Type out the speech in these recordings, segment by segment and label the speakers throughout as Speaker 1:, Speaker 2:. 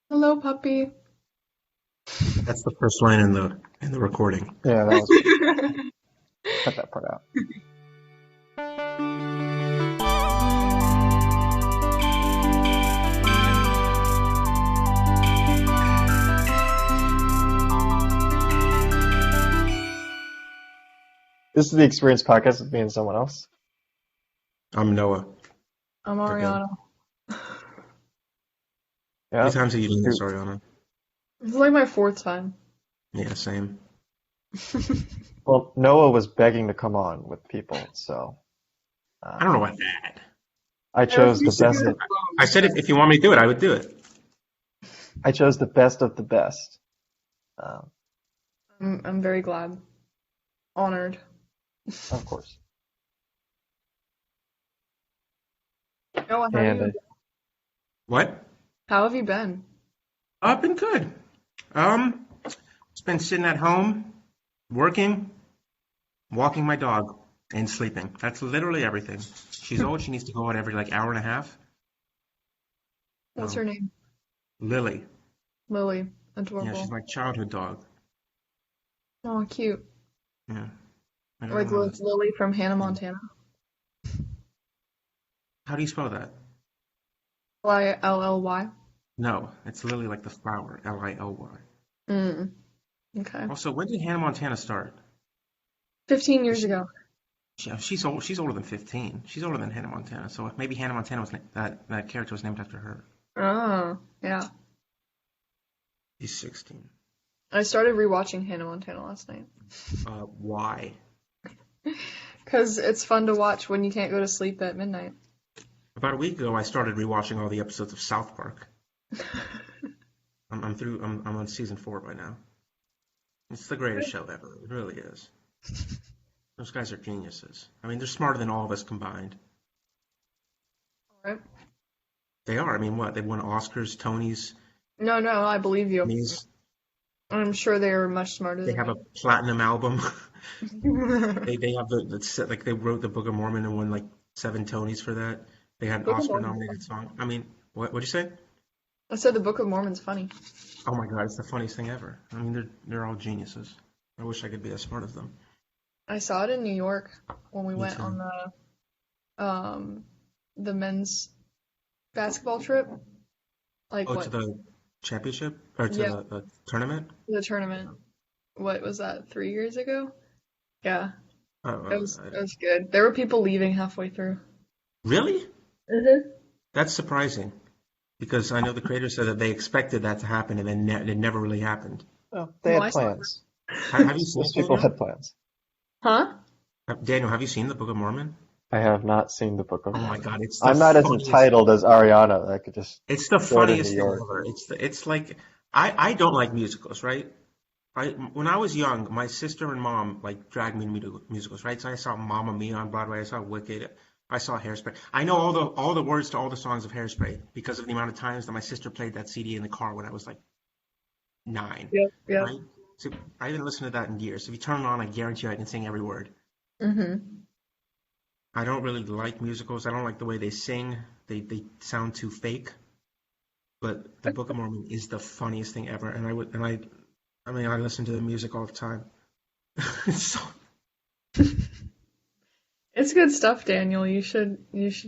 Speaker 1: Hello, puppy.
Speaker 2: That's the first line in the recording.
Speaker 3: Yeah, that was good. Cut that part out. This is the Experience Podcast with me and someone else.
Speaker 2: I'm Noah.
Speaker 1: I'm
Speaker 2: Again.
Speaker 1: Arianna.
Speaker 2: How
Speaker 3: Yeah.
Speaker 2: many times have you done this, Arianna?
Speaker 1: This is like my fourth time.
Speaker 2: Yeah, same.
Speaker 3: Well, Noah was begging to come on with people, so
Speaker 2: I don't know about that.
Speaker 3: I chose the
Speaker 1: refuse to
Speaker 3: best.
Speaker 1: do it
Speaker 2: I said if you want me to do it, I would do it.
Speaker 3: I chose the best of the best.
Speaker 1: I'm very glad. Honored.
Speaker 3: Of course.
Speaker 1: Noah,
Speaker 3: And
Speaker 2: What?
Speaker 1: how have you been?
Speaker 2: I've been good. Just been sitting at home, working, walking my dog, and sleeping. That's literally everything. She's old. She needs to go out every hour and a half.
Speaker 1: What's
Speaker 2: Um,
Speaker 1: her name?
Speaker 2: Lily.
Speaker 1: Lily.
Speaker 2: Yeah,
Speaker 1: Adorable.
Speaker 2: she's my childhood dog.
Speaker 1: Oh, cute.
Speaker 2: Yeah. I
Speaker 1: Like
Speaker 2: don't know.
Speaker 1: Lily from Hannah Montana.
Speaker 2: How do you spell that?
Speaker 1: Lily.
Speaker 2: No, it's Lily like the flower. Lily.
Speaker 1: Mm. Okay.
Speaker 2: Also, when did Hannah Montana start?
Speaker 1: 15 years
Speaker 2: She,
Speaker 1: ago.
Speaker 2: she's old. She's older than 15. She's older than Hannah Montana. So maybe Hannah Montana that character was named after her.
Speaker 1: Oh, yeah.
Speaker 2: She's 16.
Speaker 1: I started rewatching Hannah Montana last night.
Speaker 2: Why?
Speaker 1: Because it's fun to watch when you can't go to sleep at midnight.
Speaker 2: About a week ago, I started rewatching all the episodes of South Park. I'm through. I'm on season 4 by now. It's the greatest show ever. It really is. Those guys are geniuses. I mean, they're smarter than all of us combined.
Speaker 1: Alright.
Speaker 2: They are. I mean, what? They won Oscars, Tonys,
Speaker 1: No, I believe you.
Speaker 2: Emmys.
Speaker 1: I'm sure they are much smarter
Speaker 2: They
Speaker 1: than
Speaker 2: have a platinum album. They have they wrote the Book of Mormon and won 7 Tonys for that. They had an
Speaker 1: Book of
Speaker 2: Oscar
Speaker 1: Mormon's
Speaker 2: nominated
Speaker 1: funny.
Speaker 2: song. I mean, what'd you say?
Speaker 1: I said the Book of Mormon's funny.
Speaker 2: Oh my God, it's the funniest thing ever. I mean, they're all geniuses. I wish I could be as smart as them.
Speaker 1: I saw it in New York when we
Speaker 2: Me
Speaker 1: went
Speaker 2: too.
Speaker 1: on the men's basketball trip. Like
Speaker 2: Oh,
Speaker 1: what?
Speaker 2: to the championship or to
Speaker 1: Yeah,
Speaker 2: the tournament?
Speaker 1: the tournament. What was that, 3 years ago? Yeah, it
Speaker 2: Oh,
Speaker 1: was it was good. There were people leaving halfway through.
Speaker 2: really?
Speaker 1: Mm-hmm.
Speaker 2: That's surprising because I know the creator said that they expected that to happen and then it never really happened.
Speaker 3: well, they
Speaker 1: Well,
Speaker 3: had
Speaker 1: I saw it.
Speaker 3: plans.
Speaker 2: Have you seen
Speaker 3: Most
Speaker 2: it,
Speaker 3: people
Speaker 2: Daniel?
Speaker 3: had plans.
Speaker 1: Huh?
Speaker 2: Daniel, have you seen the Book of Mormon?
Speaker 3: I have not seen the Book of
Speaker 2: Oh my
Speaker 3: Mormon.
Speaker 2: God, it's the
Speaker 3: I'm not as
Speaker 2: funniest.
Speaker 3: entitled as Ariana. I could just
Speaker 2: It's the
Speaker 3: go to New
Speaker 2: funniest thing
Speaker 3: York.
Speaker 2: ever. It's like I don't like musicals, right? When I was young, my sister and mom dragged me to musicals, right? So I saw Mamma Mia on Broadway, I saw Wicked, I saw Hairspray. I know all the words to all the songs of Hairspray because of the amount of times that my sister played that CD in the car when I was 9,
Speaker 1: Yep, yep.
Speaker 2: right? So I haven't listened to that in years. If you turn it on, I guarantee you I can sing every word.
Speaker 1: Mm-hmm.
Speaker 2: I don't really like musicals. I don't like the way they sing. They sound too fake. But the Book of Mormon is the funniest thing ever, and I mean, I listen to the music all the time. So,
Speaker 1: It's good stuff, Daniel. You should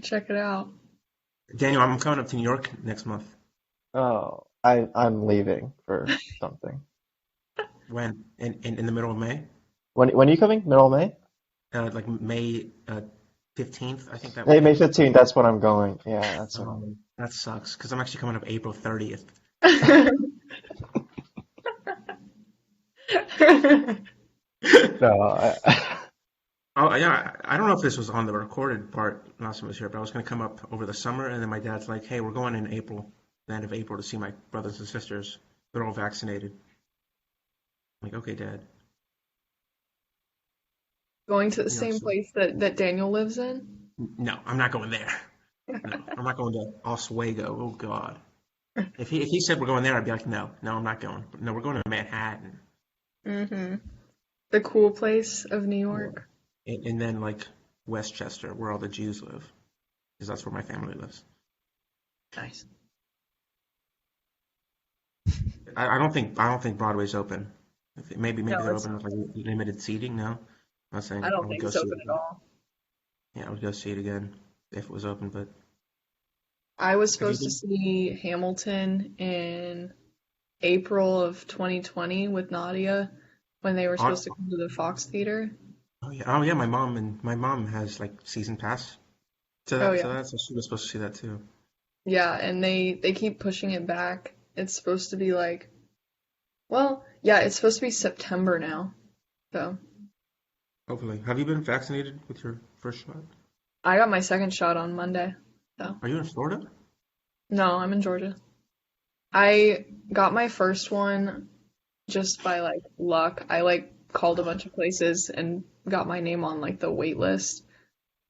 Speaker 1: check it out.
Speaker 2: Daniel, I'm coming up to New York next month.
Speaker 3: Oh, I'm leaving for something.
Speaker 2: When? In the middle of May?
Speaker 3: When are you coming? Middle of May?
Speaker 2: May 15th, I think that
Speaker 3: Hey, May
Speaker 2: weekend.
Speaker 3: 15th, that's when I'm going. Yeah, that's when I'm.
Speaker 2: That sucks because I'm actually coming up April 30th.
Speaker 3: No,
Speaker 2: Oh, yeah, I don't know if this was on the recorded part last time I was here, but I was going to come up over the summer, and then my dad's like, "Hey, we're going in April, the end of April, to see my brothers and sisters. They're all vaccinated." I'm like, "Okay, Dad."
Speaker 1: Going to the
Speaker 2: You know,
Speaker 1: same
Speaker 2: so
Speaker 1: place that Daniel lives in?
Speaker 2: no, I'm not going there. No, I'm not going to Oswego. Oh God. If he said we're going there, I'd be like, no, I'm not going. But no, we're going to Manhattan,
Speaker 1: Mm-hmm. The cool place of New
Speaker 2: yeah,
Speaker 1: York.
Speaker 2: and then Westchester, where all the Jews live, because that's where my family lives.
Speaker 1: Nice.
Speaker 2: I don't think Broadway's open. Maybe
Speaker 1: No,
Speaker 2: they're
Speaker 1: it's
Speaker 2: open with like limited seating. No, I'm
Speaker 1: I
Speaker 2: saying I
Speaker 1: don't
Speaker 2: would
Speaker 1: think
Speaker 2: go
Speaker 1: it's
Speaker 2: see it
Speaker 1: open at
Speaker 2: again.
Speaker 1: all.
Speaker 2: Yeah, I would go see it again if it was open. But
Speaker 1: I was
Speaker 2: have you
Speaker 1: supposed to
Speaker 2: been?
Speaker 1: see Hamilton in April of 2020 with Nadia when they were supposed to
Speaker 2: Oh,
Speaker 1: come to the Fox Theater.
Speaker 2: oh yeah. My mom has like season pass to
Speaker 1: Oh
Speaker 2: that.
Speaker 1: yeah.
Speaker 2: To that, so she was supposed to see that too.
Speaker 1: Yeah, and they keep pushing it back. It's supposed to be like, well, yeah, it's supposed to be September now. So,
Speaker 2: Hopefully, have you been vaccinated with your first shot?
Speaker 1: I got my second shot on Monday. So,
Speaker 2: Are you in Florida?
Speaker 1: no, I'm in Georgia. I got my first one just by like luck. I like called a bunch of places and got my name on like the wait list.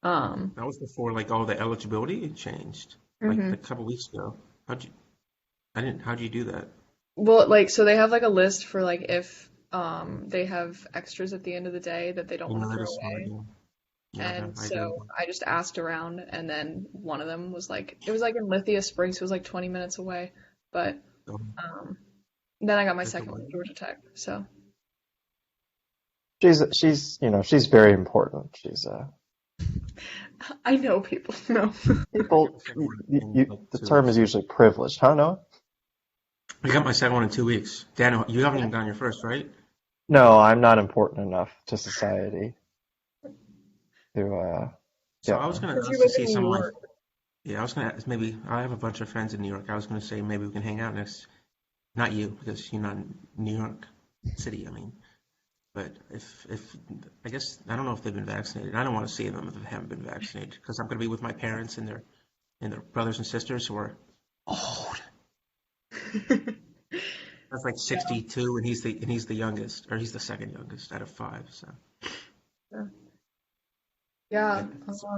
Speaker 1: Um,
Speaker 2: That was before like all the eligibility changed, like
Speaker 1: mhm.
Speaker 2: a couple weeks ago. How'd you? I didn't. How'd you do that?
Speaker 1: Well, like so they have like a list for like if they have extras at the end of the day that they don't
Speaker 2: You
Speaker 1: want
Speaker 2: know
Speaker 1: to
Speaker 2: that
Speaker 1: throw
Speaker 2: is smart.
Speaker 1: away.
Speaker 2: Yeah,
Speaker 1: And
Speaker 2: I agree with
Speaker 1: so
Speaker 2: that.
Speaker 1: I just asked around and then one of them was like it was like in Lithia Springs, it was like 20 minutes away. But
Speaker 2: So,
Speaker 1: um then I got my
Speaker 2: like the
Speaker 1: second one
Speaker 2: what?
Speaker 1: at Georgia Tech. So
Speaker 3: She's very important.
Speaker 1: I know people. No.
Speaker 2: I got my
Speaker 3: People.
Speaker 2: second one in like
Speaker 3: The
Speaker 2: two
Speaker 3: term is
Speaker 2: weeks.
Speaker 3: usually privileged, huh? No,
Speaker 2: I got my second one in 2 weeks. Daniel, you haven't even gotten your first, right?
Speaker 3: no, I'm not important enough to society to
Speaker 2: So
Speaker 3: get
Speaker 2: I was
Speaker 3: one.
Speaker 2: gonna
Speaker 1: Because you
Speaker 2: ask to
Speaker 1: live
Speaker 2: see
Speaker 1: in New
Speaker 2: some of my.
Speaker 1: York.
Speaker 2: Yeah, I was gonna ask, maybe I have a bunch of friends in New York. I was gonna say maybe we can hang out next. Not you because you're not in New York City. I mean, but if I guess I don't know if they've been vaccinated. I don't want to see them if they haven't been vaccinated because I'm gonna be with my parents and their brothers and sisters who are old. That's like 62, and he's the youngest, or he's the second youngest out of five. So,
Speaker 1: Yeah. Yeah.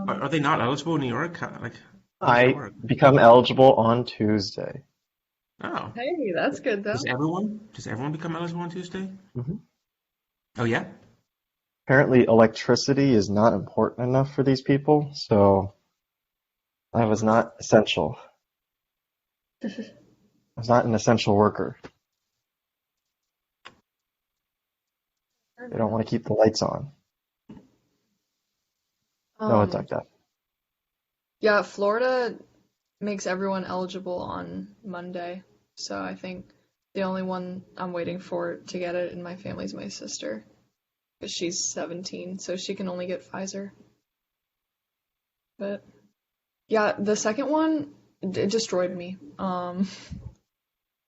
Speaker 2: but are they not eligible in New York? How does that
Speaker 3: I
Speaker 2: work?
Speaker 3: become eligible on Tuesday.
Speaker 2: Oh,
Speaker 1: Hey, that's good
Speaker 2: does
Speaker 1: though.
Speaker 2: everyone become eligible on Tuesday?
Speaker 3: Hmm.
Speaker 2: Oh yeah.
Speaker 3: Apparently, electricity is not important enough for these people, so I was not essential. I was not an essential worker. They don't want to keep the lights on. No, it's
Speaker 1: Um,
Speaker 3: like that.
Speaker 1: yeah, Florida makes everyone eligible on Monday. So I think the only one I'm waiting for to get it in my family is my sister. Because she's 17, so she can only get Pfizer. But yeah, the second one it destroyed me.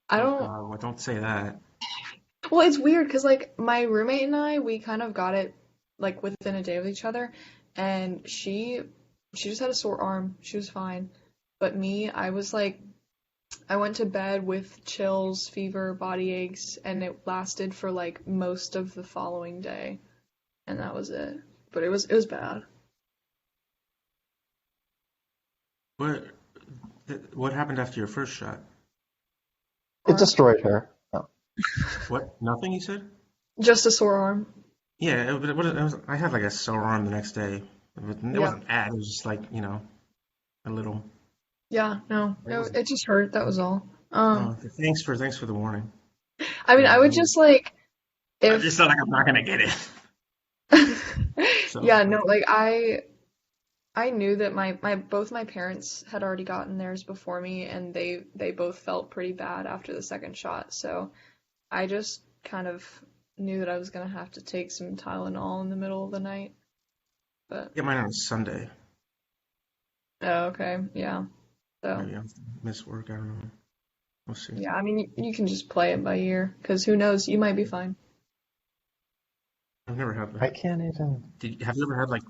Speaker 1: I
Speaker 2: Oh
Speaker 1: don't.
Speaker 2: God, well, don't say that.
Speaker 1: Well, it's weird because like my roommate and I, we kind of got it like within a day of each other, and she just had a sore arm. She was fine, but me, I was like, I went to bed with chills, fever, body aches, and it lasted for like most of the following day, and that was it. But it was bad.
Speaker 2: What what happened after your first shot?
Speaker 3: It
Speaker 1: Arm,
Speaker 3: destroyed her. No.
Speaker 2: What? Nothing, you said?
Speaker 1: just a sore arm.
Speaker 2: Yeah, I had like a sore arm the next day. It
Speaker 1: Yeah.
Speaker 2: wasn't bad. It was just like a little.
Speaker 1: Yeah, no,
Speaker 2: It wasn't.
Speaker 1: it just hurt. That was all.
Speaker 2: Oh, thanks for the warning.
Speaker 1: I mean,
Speaker 2: Yeah,
Speaker 1: I would just like
Speaker 2: I just
Speaker 1: if,
Speaker 2: felt like I'm not gonna get it. So
Speaker 1: yeah, no, like I knew that my both my parents had already gotten theirs before me, and they both felt pretty bad after the second shot. So I just kind of knew that I was gonna have to take some Tylenol in the middle of the night. But
Speaker 2: get mine on Sunday.
Speaker 1: oh, okay, yeah. So
Speaker 2: Maybe I'll miss work. I don't know. We'll see.
Speaker 1: yeah, I mean, you can just play it by ear, because who knows, you might be fine.
Speaker 2: I've never had
Speaker 3: I
Speaker 2: that.
Speaker 3: can't even.
Speaker 2: Have you ever had like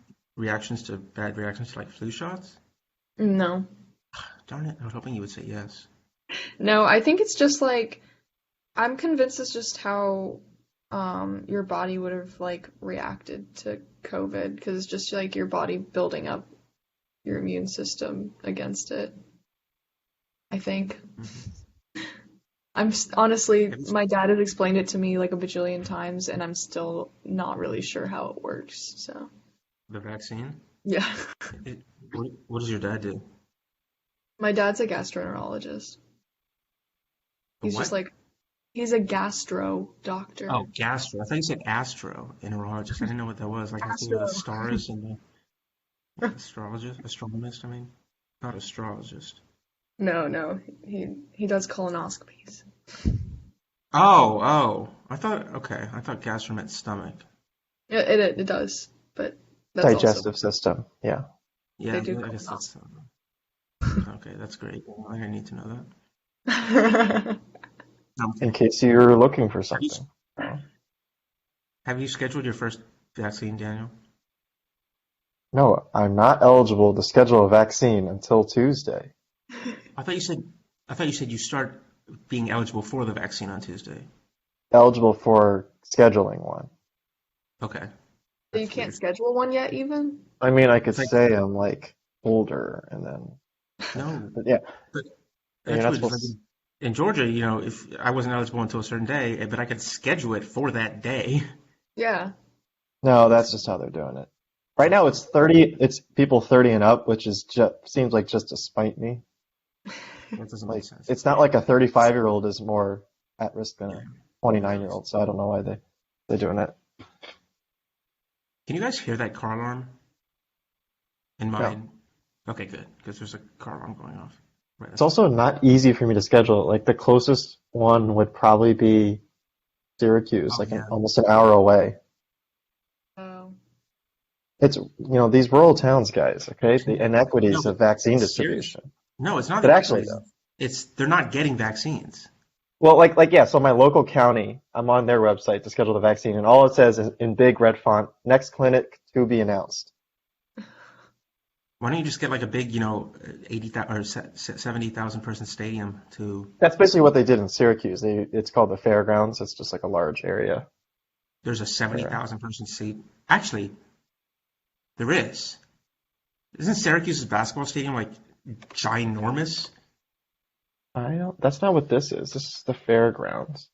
Speaker 2: bad reactions to like flu shots?
Speaker 1: No.
Speaker 2: Darn it! I was hoping you would say yes.
Speaker 1: No, I think it's just like I'm convinced it's just how your body would have like reacted to COVID because it's just like your body building up your immune system against it. I think.
Speaker 2: Hmm.
Speaker 1: Honestly,
Speaker 2: Have you
Speaker 1: my dad has explained it to me like a bajillion times, and I'm still not really sure how it works. So
Speaker 2: the vaccine?
Speaker 1: yeah,
Speaker 2: What does your dad do?
Speaker 1: my dad's a gastroenterologist.
Speaker 2: A
Speaker 1: He's just
Speaker 2: what?
Speaker 1: like He's a gastro doctor.
Speaker 2: Oh, gastro. I thought you said astro, neurologist. I didn't know what that was. Like I was thinking of the
Speaker 1: Gastro.
Speaker 2: stars and the astrologist, astronomist. I mean, not astrologist.
Speaker 1: No, he does colonoscopies.
Speaker 2: Oh. I thought gastro meant stomach.
Speaker 1: It does, but that's also
Speaker 3: Digestive system. Yeah.
Speaker 2: Yeah,
Speaker 1: they do
Speaker 2: I guess that's
Speaker 1: colonoscopy.
Speaker 2: okay. That's great. I didn't need to know that. No, I'm
Speaker 3: In
Speaker 2: kidding.
Speaker 3: case you're looking for
Speaker 2: Have you,
Speaker 3: something. Oh.
Speaker 2: have you scheduled your first vaccine, Daniel?
Speaker 3: No, I'm not eligible to schedule a vaccine until Tuesday.
Speaker 2: I thought you said you start being eligible for the vaccine on Tuesday.
Speaker 3: Eligible for scheduling one.
Speaker 2: Okay,
Speaker 1: You
Speaker 2: that's
Speaker 1: can't
Speaker 2: weird.
Speaker 1: schedule one yet, even?
Speaker 3: I mean, I could
Speaker 2: It's like
Speaker 3: say I'm like older and then,
Speaker 2: no,
Speaker 3: but yeah,
Speaker 2: but
Speaker 3: you're
Speaker 2: that's
Speaker 3: not
Speaker 2: weird. It's like
Speaker 3: supposed
Speaker 2: in Georgia, if I wasn't eligible until a certain day, but I could schedule it for that day.
Speaker 1: Yeah.
Speaker 3: No,
Speaker 2: That's
Speaker 3: that's just how they're doing it. Right now it's 30, it's people 30 and up, which is just, seems like just to spite me.
Speaker 2: that doesn't make
Speaker 3: Like,
Speaker 2: sense.
Speaker 3: it's not like a 35-year-old is more at risk than
Speaker 2: Yeah.
Speaker 3: a 29-year-old, so I don't know why they're doing it.
Speaker 2: Can you guys hear that car alarm in
Speaker 3: No.
Speaker 2: mine? Okay, good, because there's a car alarm going off. Right.
Speaker 3: It's also not easy for me to schedule. Like the closest one would probably be Syracuse,
Speaker 2: Oh
Speaker 3: like
Speaker 2: yeah.
Speaker 3: almost an hour away.
Speaker 1: Oh.
Speaker 3: It's, these rural towns, guys, okay? The
Speaker 2: No,
Speaker 3: inequities
Speaker 2: but
Speaker 3: of vaccine
Speaker 2: serious.
Speaker 3: distribution.
Speaker 2: No, it's not
Speaker 3: But
Speaker 2: the
Speaker 3: actually,
Speaker 2: equities.
Speaker 3: though.
Speaker 2: It's they're not getting vaccines.
Speaker 3: Well, yeah, so my local county, I'm on their website to schedule the vaccine, and all it says is in big red font, next clinic to be announced.
Speaker 2: Why don't you just get like a big, 80,000 or 70,000 person stadium to?
Speaker 3: That's basically what they did in Syracuse. It's called the fairgrounds. It's just like a large area.
Speaker 2: There's a
Speaker 3: There.
Speaker 2: 70,000 person seat. Actually, there is. Isn't Syracuse's basketball stadium like ginormous?
Speaker 3: That's not what this is. This is the fairgrounds,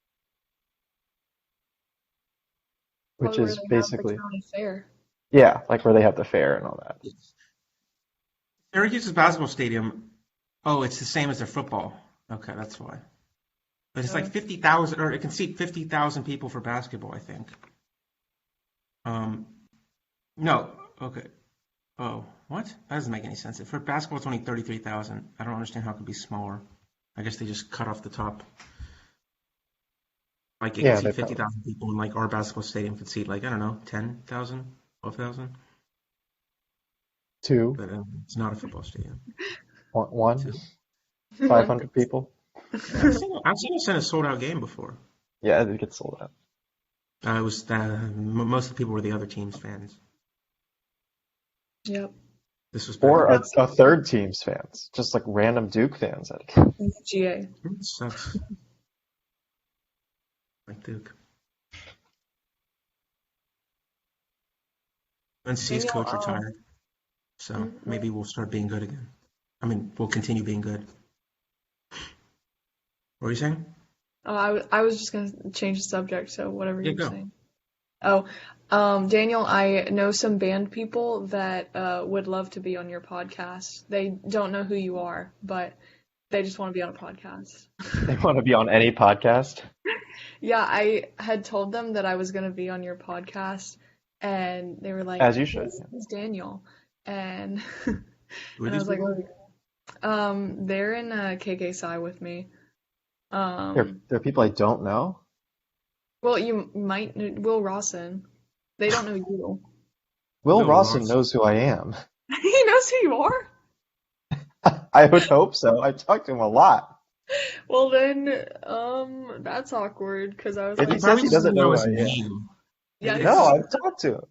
Speaker 3: which
Speaker 1: Probably where
Speaker 3: is
Speaker 1: they have the
Speaker 3: basically,
Speaker 1: county fair.
Speaker 3: yeah, like where they have the fair and all that.
Speaker 2: Syracuse's basketball stadium. Oh, it's the same as their football. Okay, that's why. But it's like
Speaker 1: Oh.
Speaker 2: 50,000, or it can seat 50,000 people for basketball, I think. Um, no, okay. Oh, what? That doesn't make any sense. For basketball, it's only 33,000. I don't understand how it could be smaller. I guess they just cut off the top. Like it could
Speaker 3: Yeah, they
Speaker 2: seat
Speaker 3: probably
Speaker 2: 50,000 people, and like our basketball stadium could seat like, I don't know, 10,000, 12,000.
Speaker 3: two,
Speaker 2: But it's not a football stadium.
Speaker 3: one,
Speaker 2: Two.
Speaker 3: 500 people.
Speaker 2: Yeah, I've seen us in a sold out game before.
Speaker 3: Yeah, it gets sold out.
Speaker 2: It was most of the people were the other team's fans.
Speaker 1: Yep.
Speaker 2: This was back
Speaker 3: Or
Speaker 2: in
Speaker 3: a third team's fans, just like random Duke fans.
Speaker 1: GA.
Speaker 2: it sucks. Like Duke. NC's
Speaker 1: Daniel,
Speaker 2: coach retired, so maybe we'll start being good again. I mean, we'll continue being good. What were you saying?
Speaker 1: I was just gonna change the subject, so whatever
Speaker 2: Yeah,
Speaker 1: you were
Speaker 2: go.
Speaker 1: saying. Oh, Daniel, I know some band people that would love to be on your podcast. They don't know who you are, but they just want to be on a podcast.
Speaker 3: They want to be on any podcast.
Speaker 1: Yeah, I had told them that I was gonna be on your podcast, and they were like,
Speaker 3: As you should.
Speaker 1: "Who's Daniel?" And
Speaker 2: Who are
Speaker 1: and I
Speaker 2: these
Speaker 1: was like,
Speaker 2: people?
Speaker 1: they're in KK Psi with me.
Speaker 3: They're people I don't know.
Speaker 1: Well, you might Will Rawson. They don't know you.
Speaker 3: Will
Speaker 2: Will
Speaker 3: Rawson
Speaker 2: Ross.
Speaker 3: knows who I am.
Speaker 1: He knows who you are.
Speaker 3: I would hope so. I talked to him a lot.
Speaker 1: Well then, that's awkward because I was
Speaker 3: If
Speaker 2: He
Speaker 3: he
Speaker 1: like,
Speaker 3: says
Speaker 2: probably
Speaker 3: he
Speaker 2: just
Speaker 3: doesn't
Speaker 2: doesn't
Speaker 3: know
Speaker 2: know
Speaker 3: who
Speaker 2: his
Speaker 3: I am.
Speaker 2: name.
Speaker 1: yeah,
Speaker 2: Maybe
Speaker 1: he
Speaker 3: No,
Speaker 2: that's
Speaker 1: doesn't.
Speaker 3: I've talked to him.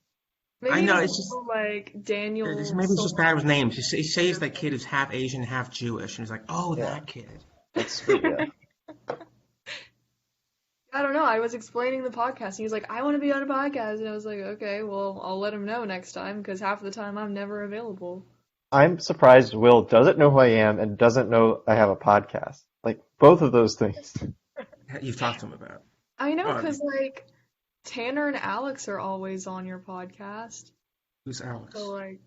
Speaker 1: Maybe
Speaker 2: I
Speaker 1: he
Speaker 2: know.
Speaker 1: doesn't
Speaker 2: It's just
Speaker 1: know like Daniel
Speaker 2: maybe it's just bad with names. He says that
Speaker 1: Silver.
Speaker 2: kid is half Asian, half Jewish, and he's like, oh,
Speaker 3: Yeah,
Speaker 2: that kid.
Speaker 3: that's sweet. Yeah.
Speaker 1: I don't know. I was explaining the podcast. He was like, I want to be on a podcast, and I was like, okay, well, I'll let him know next time because half the time I'm never available.
Speaker 3: I'm surprised Will doesn't know who I am and doesn't know I have a podcast. Like both of those things.
Speaker 2: You've talked to him about.
Speaker 1: I know
Speaker 2: Oh,
Speaker 1: because like Tanner and Alex are always on your podcast.
Speaker 2: who's Alex?
Speaker 1: So like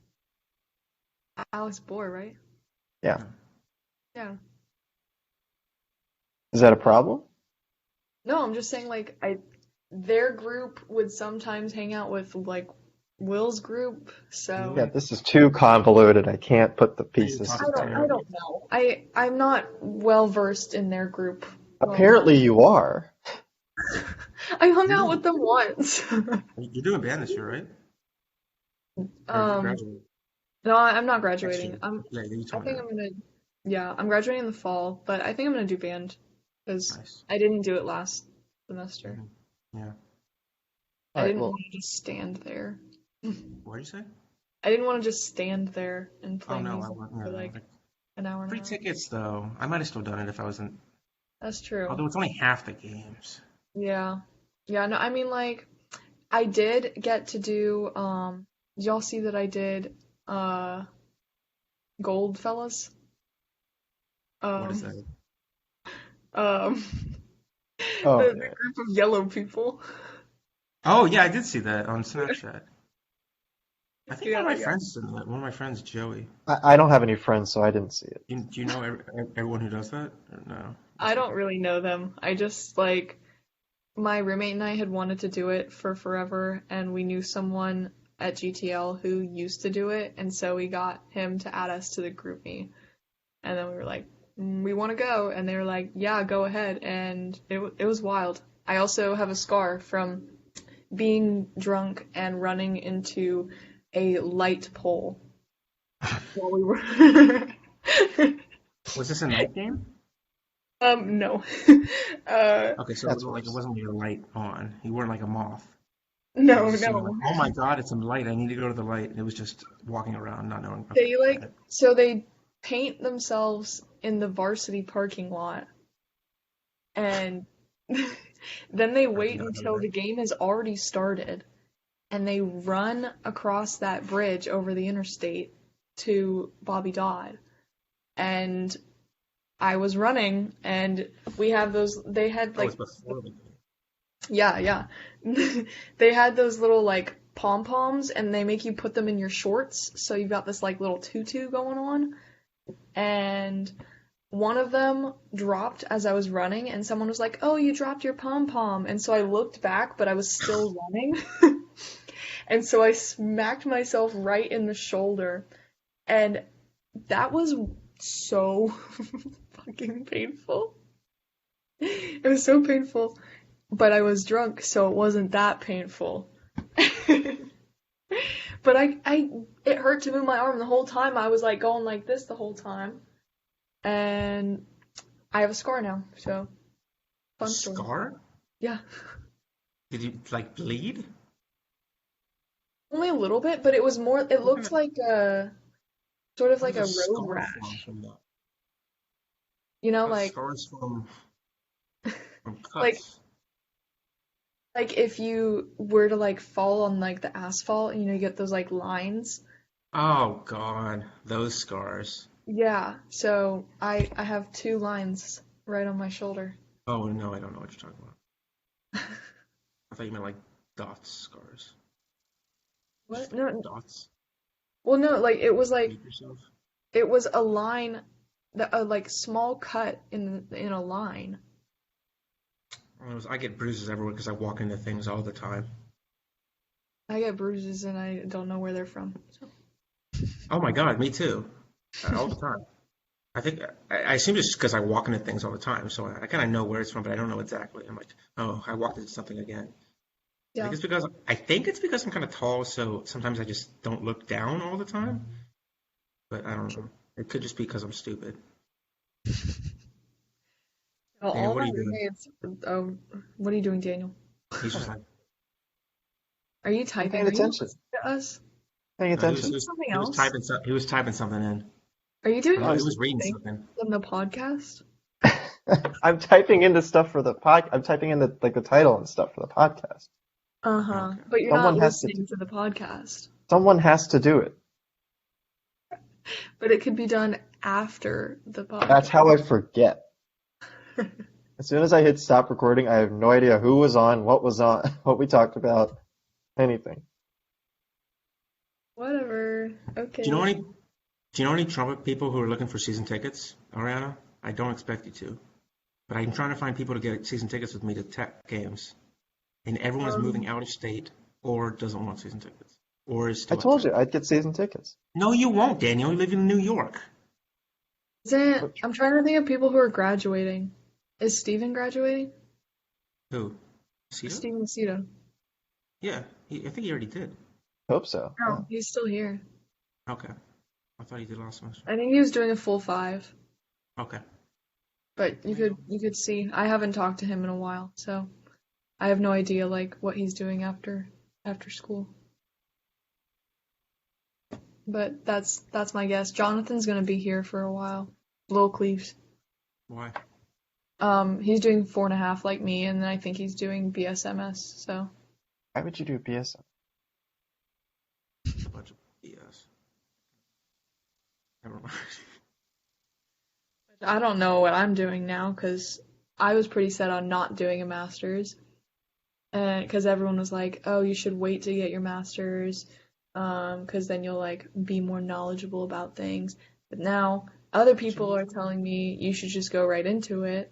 Speaker 1: Alex Bohr, right?
Speaker 3: Yeah.
Speaker 2: No.
Speaker 1: Yeah.
Speaker 3: Is that a problem?
Speaker 1: No, I'm just saying like their group would sometimes hang out with like Will's group,
Speaker 3: Yeah,
Speaker 1: so
Speaker 3: this is too convoluted. I can't put the
Speaker 2: Who are you
Speaker 3: pieces
Speaker 2: talking
Speaker 1: I
Speaker 2: to?
Speaker 3: together.
Speaker 1: don't know. I'm not well versed in their group well enough.
Speaker 3: Apparently you are.
Speaker 1: I hung
Speaker 2: You're
Speaker 1: out
Speaker 2: doing
Speaker 1: with them once.
Speaker 2: you're doing band this year, right? Or you
Speaker 1: Um,
Speaker 2: graduated
Speaker 1: no, I'm not
Speaker 2: next year?
Speaker 1: graduating.
Speaker 2: Yeah, you
Speaker 1: I
Speaker 2: told me
Speaker 1: think
Speaker 2: that.
Speaker 1: I'm gonna, yeah, I'm graduating in the fall, but I think I'm gonna do band because
Speaker 2: Nice.
Speaker 1: I didn't do it last semester.
Speaker 2: Hmm. Yeah.
Speaker 3: All
Speaker 1: I
Speaker 3: right,
Speaker 1: didn't
Speaker 3: well,
Speaker 1: want to just stand there.
Speaker 2: What did you say?
Speaker 1: I didn't want to just stand there and
Speaker 2: Oh
Speaker 1: play
Speaker 2: no, I
Speaker 1: music
Speaker 2: went.
Speaker 1: for
Speaker 2: Yeah,
Speaker 1: like an hour and a
Speaker 2: free
Speaker 1: half.
Speaker 2: tickets though. I might have still done it if I wasn't.
Speaker 1: That's true.
Speaker 2: Although it's only half the games.
Speaker 1: Yeah. Yeah, no, I mean like I did get to do did y'all see that I did uh Goldfellas?
Speaker 2: What is
Speaker 1: Um
Speaker 2: that?
Speaker 1: um
Speaker 3: oh
Speaker 1: the
Speaker 3: yeah.
Speaker 1: group of yellow people.
Speaker 2: Oh yeah, I did see that on Snapchat. I think one
Speaker 1: Yeah,
Speaker 2: of my
Speaker 1: yeah.
Speaker 2: friends did that. One of my friends, Joey.
Speaker 3: I don't have any friends, so I didn't see it.
Speaker 2: Do you know everyone who does that? Or no,
Speaker 1: I
Speaker 2: just a
Speaker 1: don't
Speaker 2: couple.
Speaker 1: really know them. I just like my roommate and I had wanted to do it for forever, and we knew someone at GTL who used to do it, and so we got him to add us to the group me. And then we were like, we want to go, and they were like, yeah, go ahead, and it was wild. I also have a scar from being drunk and running into a light pole while we were.
Speaker 2: Was this a night game?
Speaker 1: No. uh,
Speaker 2: Okay, so it
Speaker 3: That's
Speaker 2: wasn't like it
Speaker 3: worse.
Speaker 2: wasn't your light on. You weren't like a moth. You were
Speaker 1: no,
Speaker 2: just seeing like,
Speaker 1: no.
Speaker 2: oh my God, it's a light. I need to go to the light. And it was just walking around, not knowing. Okay,
Speaker 1: They
Speaker 2: got
Speaker 1: like
Speaker 2: it.
Speaker 1: so they paint themselves in the varsity parking lot and then they
Speaker 2: I did
Speaker 1: wait
Speaker 2: not know
Speaker 1: until
Speaker 2: that.
Speaker 1: the game has already started and they run across that bridge over the interstate to Bobby Dodd. And I was running and we have those they had
Speaker 2: Oh, it's
Speaker 1: like
Speaker 2: before the game.
Speaker 1: yeah, yeah. They had those little like pom-poms and they make you put them in your shorts so you've got this like little tutu going on and one of them dropped as I was running, and someone was like, "Oh, you dropped your pom pom." And so I looked back, but I was still running. And so I smacked myself right in the shoulder, and that was so fucking painful. It was so painful, but I was drunk, so it wasn't that painful. But it hurt to move my arm the whole time. I was like going like this the whole time, and I have a scar now, so
Speaker 2: A
Speaker 1: fun story.
Speaker 2: scar?
Speaker 1: Yeah.
Speaker 2: Did you like bleed?
Speaker 1: Only a little bit, but it was more, it
Speaker 2: What
Speaker 1: looked like a, sort of
Speaker 2: how
Speaker 1: like
Speaker 2: does a
Speaker 1: a road
Speaker 2: scar form
Speaker 1: rash.
Speaker 2: from that?
Speaker 1: You know,
Speaker 2: How
Speaker 1: like,
Speaker 2: scars from
Speaker 1: like,
Speaker 2: cuts?
Speaker 1: like if you were to like fall on like the asphalt, you get those like lines.
Speaker 2: Oh God, those scars.
Speaker 1: Yeah, so I have two lines right on my shoulder.
Speaker 2: Oh no, I don't know what you're talking about. I thought you meant like dots scars.
Speaker 1: What?
Speaker 2: Just like
Speaker 1: No,
Speaker 2: dots.
Speaker 1: well, no, like
Speaker 2: Beat yourself.
Speaker 1: it was a line, a like small cut in a line.
Speaker 2: I get bruises everywhere because I walk into things all the time.
Speaker 1: I get bruises and I don't know where they're from. So.
Speaker 2: Oh my God, me too. All the time. I think I assume just because I walk into things all the time, so I kind of know where it's from, but I don't know exactly. I'm like, oh, I walked into something again.
Speaker 1: Yeah.
Speaker 2: I think it's because I'm kind of tall, so sometimes I just don't look down all the time. But I don't know. It could just be because I'm stupid. Daniel,
Speaker 1: All
Speaker 2: what are
Speaker 1: my
Speaker 2: you doing?
Speaker 1: roommates. Oh, what are you doing, Daniel?
Speaker 2: He's just like,
Speaker 1: Are you
Speaker 3: I'm paying
Speaker 1: typing? Are you
Speaker 3: attention.
Speaker 1: listening to us?
Speaker 3: Paying
Speaker 2: no,
Speaker 3: attention.
Speaker 1: Something
Speaker 2: he was
Speaker 1: else?
Speaker 2: typing he was typing something in.
Speaker 1: Are you doing
Speaker 2: He
Speaker 3: Nice.
Speaker 2: was reading
Speaker 1: things
Speaker 2: something.
Speaker 1: on the podcast?
Speaker 3: I'm typing in the stuff for the I'm typing in the title and stuff for the podcast.
Speaker 1: Uh-huh.
Speaker 2: Okay.
Speaker 1: But you're not listening to the podcast.
Speaker 3: Someone has to do it.
Speaker 1: But it could be done after the
Speaker 3: That's
Speaker 1: podcast.
Speaker 3: how I forget. As soon as I hit stop recording, I have no idea who was on, what we talked about, anything.
Speaker 1: Whatever.
Speaker 2: Do
Speaker 1: Okay.
Speaker 2: you know any? Do you know any trumpet people who are looking for season tickets, Arianna? I don't expect you to. but I'm trying to find people to get season tickets with me to tech games, and everyone is moving out of state or doesn't want season tickets or is
Speaker 3: I
Speaker 2: still at
Speaker 3: told
Speaker 2: tech.
Speaker 3: you I'd get season tickets.
Speaker 2: No, you won't, Daniel. You live in New York.
Speaker 1: I'm trying to think of people who are graduating. Is Steven graduating?
Speaker 2: Who? Cito?
Speaker 1: Steven Cito.
Speaker 2: Yeah, I think he already did.
Speaker 3: Hope so. Yeah.
Speaker 1: No, he's still here.
Speaker 2: Okay. I thought he did last semester.
Speaker 1: I think he was doing a full 5.
Speaker 2: Okay.
Speaker 1: But you could see. I haven't talked to him in a while, so I have no idea like what he's doing after school. But that's my guess. Jonathan's gonna be here for a while. Lil Cleaves.
Speaker 2: Why?
Speaker 1: He's doing 4.5 like me, and then I think he's doing BSMS. So
Speaker 3: Why would you do BSM?
Speaker 2: A bunch of BS. Never mind.
Speaker 1: I don't know what I'm doing now because I was pretty set on not doing a master's, and because everyone was like, "Oh, you should wait to get your master's, because then you'll like be more knowledgeable about things." But now other people are telling me you should just go right into it,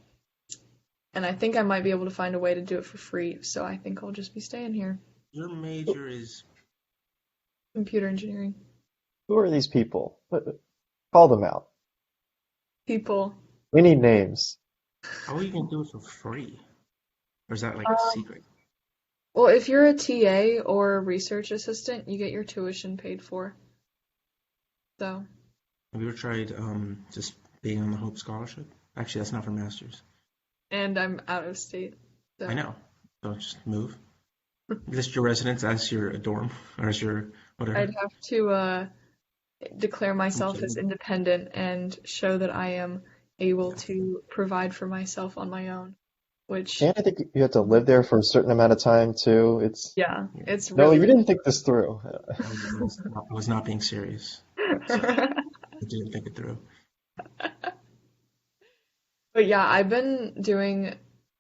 Speaker 1: and I think I might be able to find a way to do it for free. So I think I'll just be staying here.
Speaker 2: Your major is
Speaker 1: Computer engineering.
Speaker 3: Who are these people? Call them out.
Speaker 1: People.
Speaker 3: We need names.
Speaker 2: how are you gonna do it for free? Or is that like a secret?
Speaker 1: Well, if you're a TA or a research assistant, you get your tuition paid for. So,
Speaker 2: Have you ever tried just being on the Hope Scholarship? Actually, that's not for masters.
Speaker 1: and I'm out of state. So.
Speaker 2: I know. So just move. List your residence as your dorm or as your whatever.
Speaker 1: I'd have to declare myself as independent and show that I am able to provide for myself on my own. Which,
Speaker 3: And I think you have to live there for a certain amount of time too.
Speaker 1: yeah, it's
Speaker 3: No,
Speaker 1: really.
Speaker 3: you didn't think this through.
Speaker 2: I was not being serious. So I didn't think it through.
Speaker 1: But yeah, I've been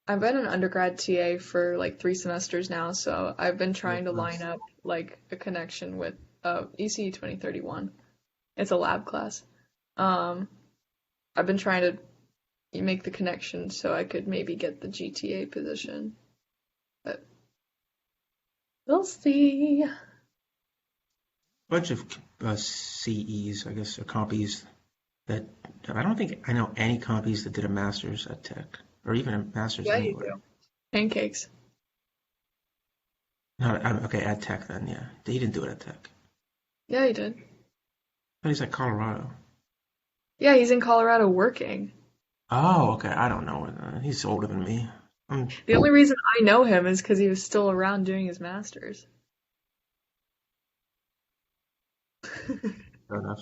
Speaker 1: an undergrad TA for like 3 semesters now, so I've been trying to line up like a connection with ECE 2031. It's a lab class. I've been trying to make the connection so I could maybe get the GTA position. But we'll see.
Speaker 2: Bunch of CEs, I guess, or compies that I don't think I know any compies that did a master's at Tech or even a master's
Speaker 1: Yeah, you
Speaker 2: anywhere.
Speaker 1: do. Pancakes.
Speaker 2: Okay, at Tech then, yeah. He didn't do it at Tech.
Speaker 1: Yeah, he did.
Speaker 2: But he's at Colorado.
Speaker 1: Yeah, he's in Colorado working.
Speaker 2: Oh, okay. I don't know. He's older than me.
Speaker 1: The only reason I know him is because he was still around doing his master's.
Speaker 2: Fair enough.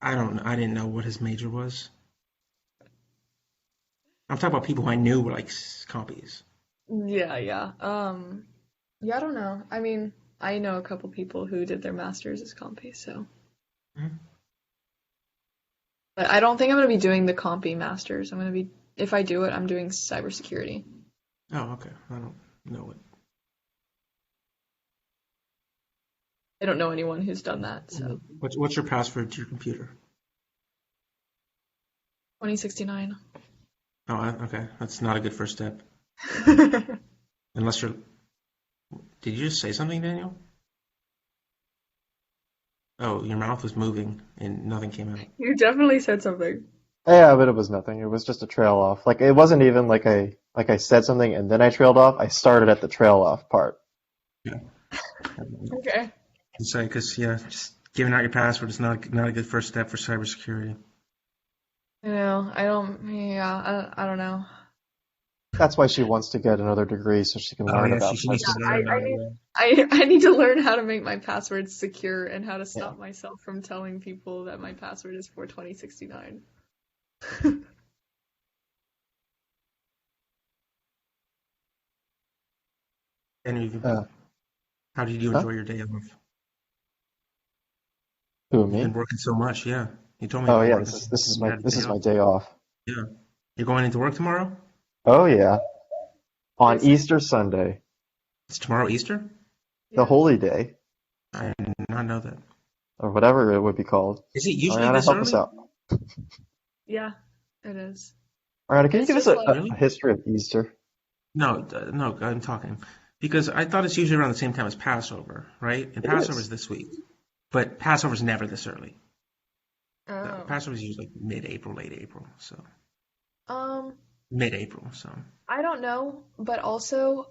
Speaker 2: I didn't know what his major was. I'm talking about people who I knew were like compies.
Speaker 1: Yeah. Yeah, I don't know. I mean, I know a couple people who did their masters as compy, so.
Speaker 2: Mhm.
Speaker 1: But I don't think I'm going to be doing the compy masters. If I do it, I'm doing cybersecurity.
Speaker 2: Oh, okay. I don't know it.
Speaker 1: I don't know anyone who's done that, so.
Speaker 2: What's your password to your computer?
Speaker 1: 2069.
Speaker 2: Oh, okay. That's not a good first step. Unless you're. Did you just say something, Daniel? Oh, your mouth was moving and nothing came out.
Speaker 1: You definitely said something.
Speaker 3: Yeah, but it was nothing. It was just a trail off. Like it wasn't even like I said something and then I trailed off. I started at the trail off part.
Speaker 2: Yeah.
Speaker 1: Okay.
Speaker 2: It's like, because, yeah, just giving out your password is not a good first step for cybersecurity.
Speaker 1: I know. I don't know.
Speaker 3: That's why she wants to get another degree so she can learn about
Speaker 2: she needs to
Speaker 3: cybersecurity.
Speaker 2: learn
Speaker 1: I
Speaker 2: about
Speaker 1: need,
Speaker 2: it.
Speaker 1: I need to learn how to make my passwords secure and how to stop myself from telling people that my password is for 2069.
Speaker 2: And how did you enjoy your day off?
Speaker 3: Who,
Speaker 2: You've
Speaker 3: me?
Speaker 2: been working so much, yeah. You told me
Speaker 3: Oh
Speaker 2: you've been
Speaker 3: yeah,
Speaker 2: working so
Speaker 3: this is
Speaker 2: much.
Speaker 3: my
Speaker 2: You
Speaker 3: this
Speaker 2: had a
Speaker 3: is
Speaker 2: day
Speaker 3: my
Speaker 2: off.
Speaker 3: day off.
Speaker 2: Yeah. You're going into work tomorrow?
Speaker 3: Oh yeah, on
Speaker 1: Exciting.
Speaker 3: Easter Sunday,
Speaker 2: Is tomorrow Easter?
Speaker 3: the
Speaker 1: Yeah.
Speaker 3: holy day,
Speaker 2: I did not know that.
Speaker 3: or whatever it would be called.
Speaker 2: Is it usually
Speaker 3: Arianna,
Speaker 2: this
Speaker 3: help us
Speaker 2: early?
Speaker 3: out.
Speaker 1: Yeah, it is.
Speaker 3: Ariana, can you
Speaker 1: It's
Speaker 3: give us
Speaker 1: just like,
Speaker 2: Really?
Speaker 3: a history of Easter?
Speaker 2: No, no, I'm talking because I thought it's usually around the same time as Passover, right? And
Speaker 3: It
Speaker 2: Passover
Speaker 3: is.
Speaker 2: is this week, but Passover's never this early.
Speaker 1: oh,
Speaker 2: Passover is usually like mid-April, late April, so
Speaker 1: um,
Speaker 2: mid-April. So
Speaker 1: I don't know, but also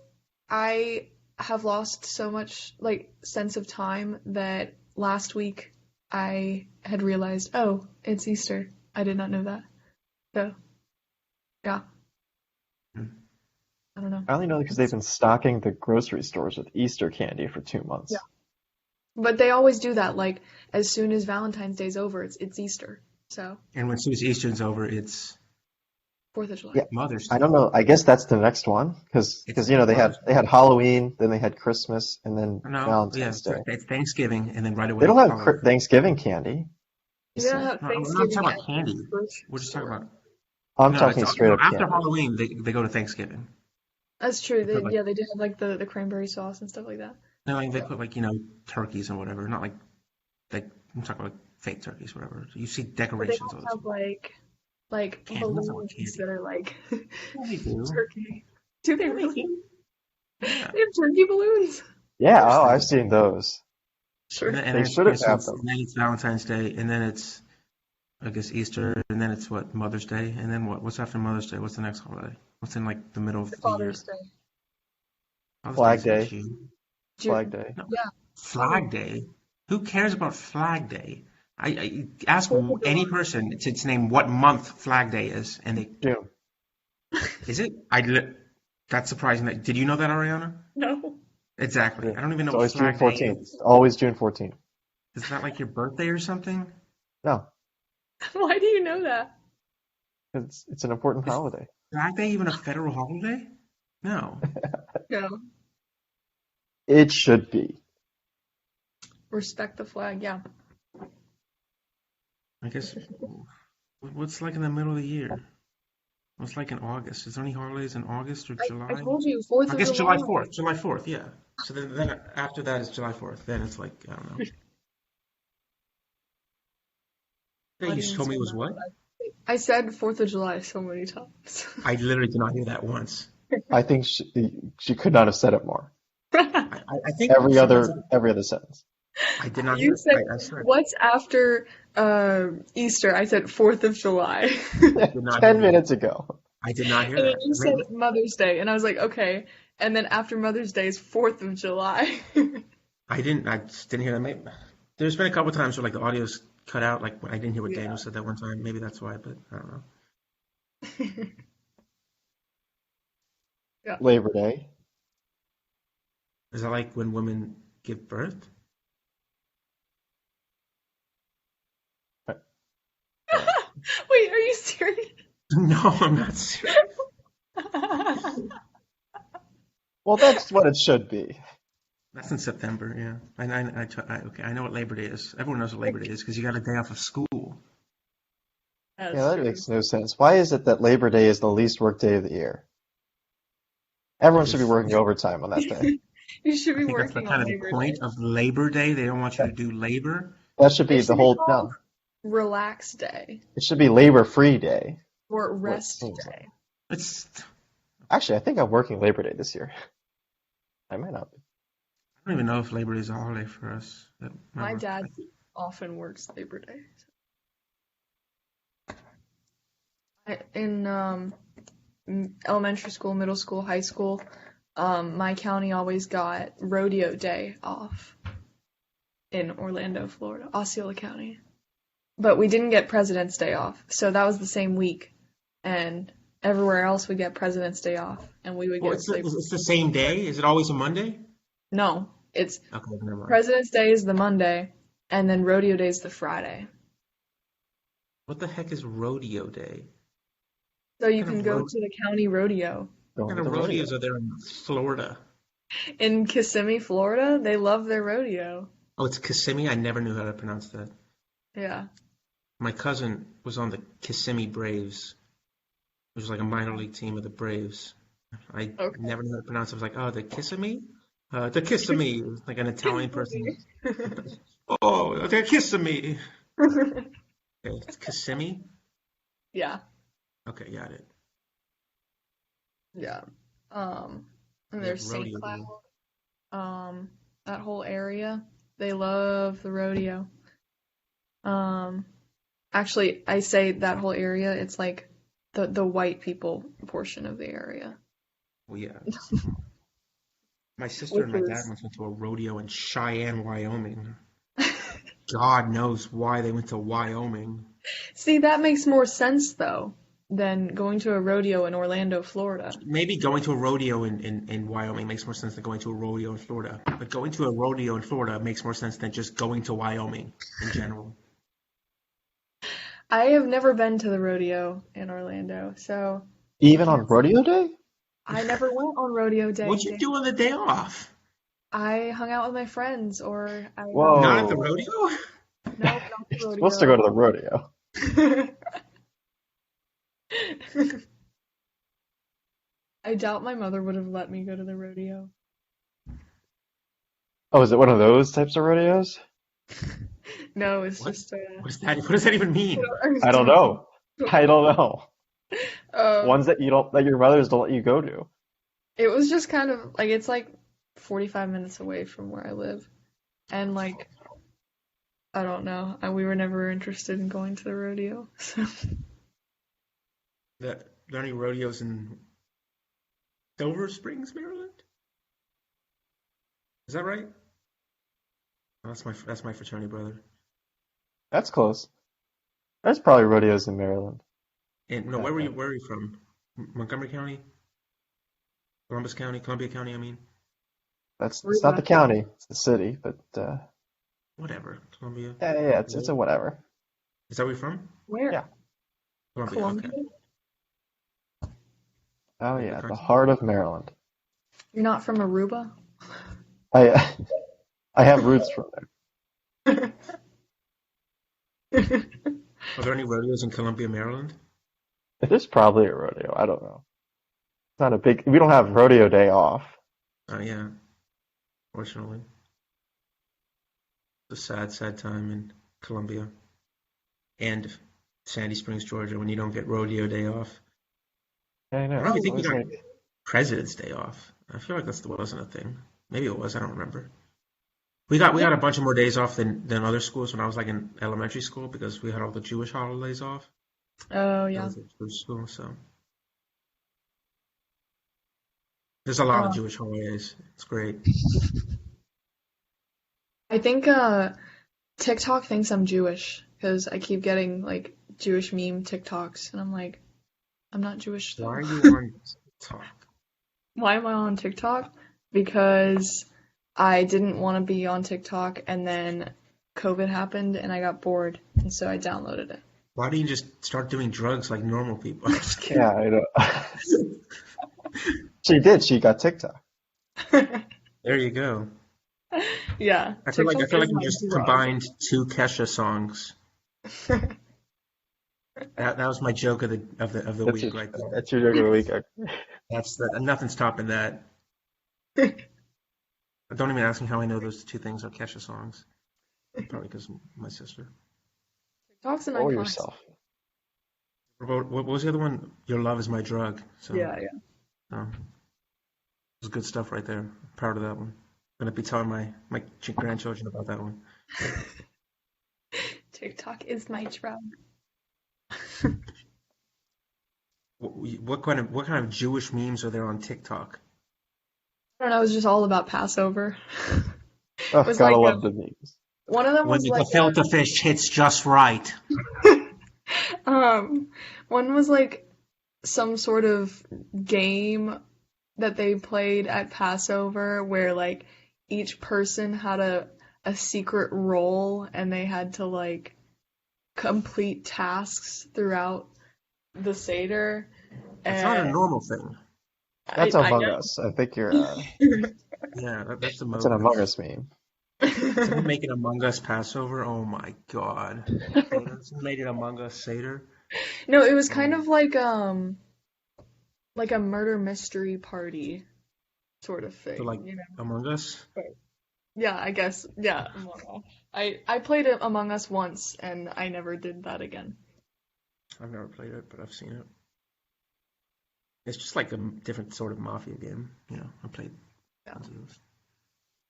Speaker 1: I have lost so much like sense of time that last week I had realized, oh, it's Easter. I did not know that. So, yeah,
Speaker 2: mm.
Speaker 1: I don't know.
Speaker 3: I only know because they've been stocking the grocery stores with Easter candy for 2 months.
Speaker 1: Yeah. But they always do that, like as soon as Valentine's Day's over, it's Easter. So,
Speaker 2: And when Sue's Easter's over, it's
Speaker 1: 4th of July.
Speaker 3: Yeah,
Speaker 2: Mother's
Speaker 3: I
Speaker 2: Day.
Speaker 3: don't know. I guess that's the next one
Speaker 2: It's
Speaker 3: because you know they had
Speaker 2: Mother's
Speaker 3: they
Speaker 2: Day.
Speaker 3: had Halloween, then they had Christmas, and then
Speaker 2: No, yeah,
Speaker 3: Valentine's Day.
Speaker 2: it's Thanksgiving, and then right
Speaker 3: They
Speaker 2: away
Speaker 3: don't have
Speaker 2: Halloween.
Speaker 3: Thanksgiving candy.
Speaker 1: They don't
Speaker 3: Easter.
Speaker 1: have
Speaker 2: No, we're not
Speaker 1: Thanksgiving
Speaker 2: talking
Speaker 1: at
Speaker 2: about
Speaker 1: the
Speaker 2: candy.
Speaker 1: grocery
Speaker 2: We're just talking
Speaker 1: store.
Speaker 2: about
Speaker 3: I'm
Speaker 2: no. It's
Speaker 3: talking straight
Speaker 2: no
Speaker 3: up
Speaker 2: after
Speaker 3: candy.
Speaker 2: Halloween they go to Thanksgiving.
Speaker 1: That's true.
Speaker 2: They put like
Speaker 1: Yeah, they did have like the cranberry sauce and stuff like that.
Speaker 2: no, like they
Speaker 1: Yeah.
Speaker 2: put like turkeys and whatever. Not like I'm talking about like fake turkeys, whatever. You see
Speaker 1: But they
Speaker 2: decorations
Speaker 1: don't
Speaker 2: all the
Speaker 1: have
Speaker 2: time.
Speaker 1: like
Speaker 2: Candy, I'm not talking about
Speaker 1: balloons
Speaker 2: candy.
Speaker 1: that are like
Speaker 2: Yeah, they do.
Speaker 1: turkey. Do they
Speaker 2: Yeah, they
Speaker 1: really?
Speaker 2: do. Yeah,
Speaker 1: They have turkey balloons?
Speaker 2: of
Speaker 3: Yeah,
Speaker 2: course
Speaker 3: oh,
Speaker 2: they
Speaker 3: I've
Speaker 2: do.
Speaker 3: seen those.
Speaker 1: Sure.
Speaker 2: And
Speaker 3: They
Speaker 2: then it's
Speaker 3: should have had
Speaker 2: Christmas, and
Speaker 3: them.
Speaker 2: then it's Valentine's Day, and then it's I guess Easter, and then it's what Mother's Day, and then what? What's after Mother's Day? What's the next holiday? What's in like the middle
Speaker 1: The
Speaker 2: of the year?
Speaker 1: Father's Day.
Speaker 2: Mother's Day
Speaker 3: Flag
Speaker 2: is in
Speaker 3: Day.
Speaker 2: June.
Speaker 3: Flag
Speaker 1: June.
Speaker 3: Day.
Speaker 2: No,
Speaker 1: Yeah.
Speaker 2: Flag Day. Who cares about Flag Day? I ask
Speaker 1: 4th of
Speaker 2: any
Speaker 1: July.
Speaker 2: person to name what month Flag Day is, and they
Speaker 3: June.
Speaker 2: is it? That's surprising. Did you know that, Ariana?
Speaker 1: No.
Speaker 2: Exactly.
Speaker 3: June.
Speaker 2: I don't even know
Speaker 3: It's
Speaker 2: what
Speaker 3: always June
Speaker 2: Flag Day
Speaker 3: 14th.
Speaker 2: is.
Speaker 3: Always June 14th.
Speaker 2: Is that like your birthday or something?
Speaker 3: No,
Speaker 1: Why do you know that?
Speaker 3: it's an important
Speaker 2: Is
Speaker 3: holiday.
Speaker 2: Flag Day even a federal holiday? No.
Speaker 1: No.
Speaker 3: It should be.
Speaker 1: Respect the flag. Yeah.
Speaker 2: I guess what's like in the middle of the year? What's like in August? Is there any holidays in August or
Speaker 1: I
Speaker 2: July?
Speaker 1: told you, 4th
Speaker 2: I
Speaker 1: of
Speaker 2: guess
Speaker 1: July.
Speaker 2: July 4th. July 4th, yeah. So then after that is July 4th. Then it's like, I don't know. Hey,
Speaker 1: I
Speaker 2: you
Speaker 1: didn't
Speaker 2: told
Speaker 1: say
Speaker 2: me it was
Speaker 1: that,
Speaker 2: what?
Speaker 1: but I said 4th of July so many times.
Speaker 2: I literally did not hear that once.
Speaker 3: I think she could not have said it more.
Speaker 2: I think
Speaker 3: Every
Speaker 2: sometimes
Speaker 3: other sentence.
Speaker 2: I did not hear
Speaker 1: You
Speaker 2: it.
Speaker 1: said,
Speaker 2: I swear.
Speaker 1: what's after Easter? I said 4th of July.
Speaker 2: I did not hear
Speaker 3: 10
Speaker 2: that.
Speaker 3: minutes ago.
Speaker 2: I did not hear
Speaker 1: And then
Speaker 2: that.
Speaker 1: you said Mother's Day, and I was like, okay. And then after Mother's Day is 4th of July.
Speaker 2: I just didn't hear that. There's been a couple times where like the audio's cut out. Like I didn't hear what
Speaker 1: Yeah.
Speaker 2: Daniel said that one time. Maybe that's why, but I don't know.
Speaker 1: Yeah.
Speaker 3: Labor Day.
Speaker 2: Is that like when women give birth?
Speaker 1: Wait, are you serious?
Speaker 2: No, I'm not serious.
Speaker 3: Well, that's what it should be.
Speaker 2: That's in September, yeah. Okay, I know what Labor Day is. Everyone knows what Labor Day is because you got a day off of school.
Speaker 1: That's
Speaker 3: Yeah, that
Speaker 1: true.
Speaker 3: makes no sense. Why is it that Labor Day is the least worked day of the year? Everyone should be
Speaker 2: Because
Speaker 3: working overtime on that day.
Speaker 1: You should
Speaker 2: I
Speaker 1: be
Speaker 2: think that's the
Speaker 1: working
Speaker 2: kind
Speaker 1: on
Speaker 2: of the
Speaker 1: Labor
Speaker 2: point
Speaker 1: Day.
Speaker 2: of Labor Day. They don't want you to do labor.
Speaker 3: That should be
Speaker 1: It
Speaker 3: the
Speaker 1: should be
Speaker 3: whole,
Speaker 1: called
Speaker 3: no,
Speaker 1: Relax Day
Speaker 3: it should be Labor Free Day.
Speaker 1: or
Speaker 3: What it
Speaker 1: Rest
Speaker 3: seems like.
Speaker 1: Day.
Speaker 2: It's
Speaker 3: Actually, I think I'm working Labor Day this year. I might not be.
Speaker 2: I don't even know if Labor Day is a holiday for us.
Speaker 1: My dad often works Labor Day. In elementary school, middle school, high school, my county always got Rodeo Day off in Orlando, Florida, Osceola County. But we didn't get President's Day off, so that was the same week. And everywhere else would get President's Day off, and we would
Speaker 2: Well,
Speaker 1: get Labor.
Speaker 2: it's the same day. Is it always a Monday?
Speaker 1: No, it's
Speaker 2: Okay, never mind.
Speaker 1: President's Day is the Monday, and then Rodeo Day is the Friday.
Speaker 2: What the heck is Rodeo Day?
Speaker 1: So you
Speaker 2: What
Speaker 1: can
Speaker 2: kind of
Speaker 1: go
Speaker 2: ro-
Speaker 1: to the county rodeo.
Speaker 2: what
Speaker 3: Going
Speaker 2: kind
Speaker 3: to
Speaker 2: of
Speaker 3: the rodeo.
Speaker 2: rodeos are there in Florida?
Speaker 1: In Kissimmee, Florida, they love their rodeo.
Speaker 2: Oh, it's Kissimmee. I never knew how to pronounce that.
Speaker 1: Yeah.
Speaker 2: My cousin was on the Kissimmee Braves. It was like a minor league team of the Braves. I
Speaker 1: Okay.
Speaker 2: never knew how to pronounce it. I was like, oh, the Kissimmee? The Kissimmee. It was like an Italian person. Oh, the Kissimmee. Okay, it's Kissimmee?
Speaker 1: Yeah.
Speaker 2: Okay, got it.
Speaker 1: Yeah. And
Speaker 2: Yeah,
Speaker 1: there's St.
Speaker 2: rodeo
Speaker 1: Cloud,
Speaker 2: day.
Speaker 1: that whole area. They love the rodeo. Um, Actually, I say that whole area, it's like the white people portion of the area,
Speaker 2: Well, yeah. My sister
Speaker 1: which
Speaker 2: and my dad
Speaker 1: is
Speaker 2: went to a rodeo in Cheyenne, Wyoming. God knows why they went to Wyoming.
Speaker 1: See, that makes more sense though than going to a rodeo in Orlando, Florida.
Speaker 2: Maybe going to a rodeo in Wyoming makes more sense than going to a rodeo in Florida. But going to a rodeo in Florida makes more sense than just going to Wyoming in general.
Speaker 1: I have never been to the rodeo in Orlando, so I
Speaker 3: Even on
Speaker 1: can't say.
Speaker 3: rodeo day?
Speaker 1: I never went on rodeo day,
Speaker 2: What'd you
Speaker 1: Dan.
Speaker 2: do on the day off?
Speaker 1: I hung out with my friends, or I
Speaker 2: Not at the
Speaker 3: Whoa.
Speaker 2: rodeo?
Speaker 1: nope, not
Speaker 3: You're
Speaker 1: the
Speaker 3: supposed to go to the rodeo.
Speaker 1: rodeo. I doubt my mother would have let me go to the rodeo.
Speaker 3: Oh, is it one of those types of rodeos?
Speaker 1: No, it's
Speaker 2: What?
Speaker 1: just
Speaker 2: What is that? What does that even mean?
Speaker 1: I was
Speaker 3: I don't
Speaker 1: joking.
Speaker 3: know. I don't know.
Speaker 1: Um,
Speaker 3: Ones that you don't, that your mothers don't let you go to.
Speaker 1: it was just kind of like it's like 45 minutes away from where I live, and like I don't know, we were never interested in going to the rodeo. So
Speaker 2: There are any rodeos in Silver Springs, Maryland? Is that right? Oh, that's my fraternity brother.
Speaker 3: That's close. There's probably rodeos in Maryland.
Speaker 2: And no,
Speaker 3: Uh,
Speaker 2: where are you from? Montgomery County? Columbus County? Columbia County, I mean.
Speaker 3: it's not
Speaker 1: Aruba.
Speaker 3: the county, it's the city, but
Speaker 2: Whatever. Columbia.
Speaker 3: yeah, it's a
Speaker 2: Is
Speaker 3: whatever.
Speaker 2: that where you're from?
Speaker 3: Yeah.
Speaker 1: Where?
Speaker 2: Columbia, okay.
Speaker 1: Columbia?
Speaker 3: Oh
Speaker 2: Like the
Speaker 3: yeah, the
Speaker 2: country?
Speaker 3: heart of Maryland.
Speaker 1: You're not from Aruba?
Speaker 3: I I have roots from
Speaker 2: Are there any rodeos in Columbia, Maryland?
Speaker 3: there. There's probably a rodeo. I don't know. It's not a big. We don't have rodeo day off.
Speaker 2: Yeah, fortunately. It's a sad, sad time in Columbia and Sandy Springs, Georgia, when you don't get rodeo day off.
Speaker 3: I
Speaker 2: I
Speaker 3: know.
Speaker 2: don't even
Speaker 3: I
Speaker 2: think we
Speaker 3: was
Speaker 2: got
Speaker 3: like,
Speaker 2: President's Day off. I feel like that wasn't a thing. Maybe it was. I don't remember. We got a bunch of more days off than other schools when I was like in elementary school because we had all the Jewish holidays off.
Speaker 1: Oh
Speaker 2: I
Speaker 1: yeah.
Speaker 2: was at Jewish school, so there's a lot of
Speaker 1: Uh,
Speaker 2: Jewish holidays. It's great.
Speaker 1: I think TikTok thinks I'm Jewish because I keep getting like Jewish meme TikToks, and I'm like, I'm not Jewish
Speaker 2: Why
Speaker 1: though.
Speaker 2: are you on TikTok?
Speaker 1: Why am I on TikTok? Because I didn't want to be on TikTok, and then COVID happened, and I got bored, and so I downloaded
Speaker 2: Why don't you just start doing drugs like normal people? I'm just
Speaker 3: yeah,
Speaker 2: kidding.
Speaker 3: I know. She did. She got TikTok.
Speaker 1: it.
Speaker 2: There you go.
Speaker 1: Yeah,
Speaker 2: I feel like I
Speaker 1: TikTok
Speaker 2: feel
Speaker 1: is
Speaker 2: like you
Speaker 1: my
Speaker 2: just
Speaker 1: drug.
Speaker 2: combined two Kesha songs. That was my joke of the
Speaker 3: That's
Speaker 2: week
Speaker 3: your
Speaker 2: right there.
Speaker 3: that's your joke of the week.
Speaker 2: That's nothing's topping that. Don't even ask me how I know those two things are Kesha songs. Probably because of my sister.
Speaker 1: TikTok's an
Speaker 3: Control
Speaker 1: iconic.
Speaker 3: yourself.
Speaker 2: What was the other one? Your love is my drug. So
Speaker 1: Yeah, yeah.
Speaker 2: it's good stuff right there. Proud of that one. Gonna be telling my grandchildren about that one.
Speaker 1: TikTok is my drug.
Speaker 2: What kind of Jewish memes are there on TikTok?
Speaker 1: I don't know, it was just all about Passover. It
Speaker 3: Oh,
Speaker 1: was
Speaker 3: gotta
Speaker 1: like
Speaker 3: love the memes.
Speaker 1: one of them
Speaker 2: When
Speaker 1: was
Speaker 2: the
Speaker 1: like
Speaker 2: gefilte fish hits just right.
Speaker 1: um one was like some sort of game that they played at Passover where like each person had a secret role and they had to like complete tasks throughout the Seder.
Speaker 2: That's not a
Speaker 1: And
Speaker 2: normal thing.
Speaker 3: That's
Speaker 1: I
Speaker 3: Among Us. I think you're.
Speaker 1: know.
Speaker 2: Yeah, that's the
Speaker 3: That's an Among
Speaker 2: most.
Speaker 3: Us meme.
Speaker 2: Someone make an Among Us Passover? Oh my God. Someone made an Among Us Seder?
Speaker 1: No, it was kind
Speaker 2: Oh,
Speaker 1: of like a murder mystery party sort of
Speaker 2: so like
Speaker 1: thing, you know.
Speaker 2: Among Us?
Speaker 1: But yeah, I guess yeah, Among Us. I played it Among Us once and I never did that again.
Speaker 2: I've never played it, but I've seen it. It's just like a different sort of mafia game. I played
Speaker 1: Yeah.
Speaker 2: tons of those.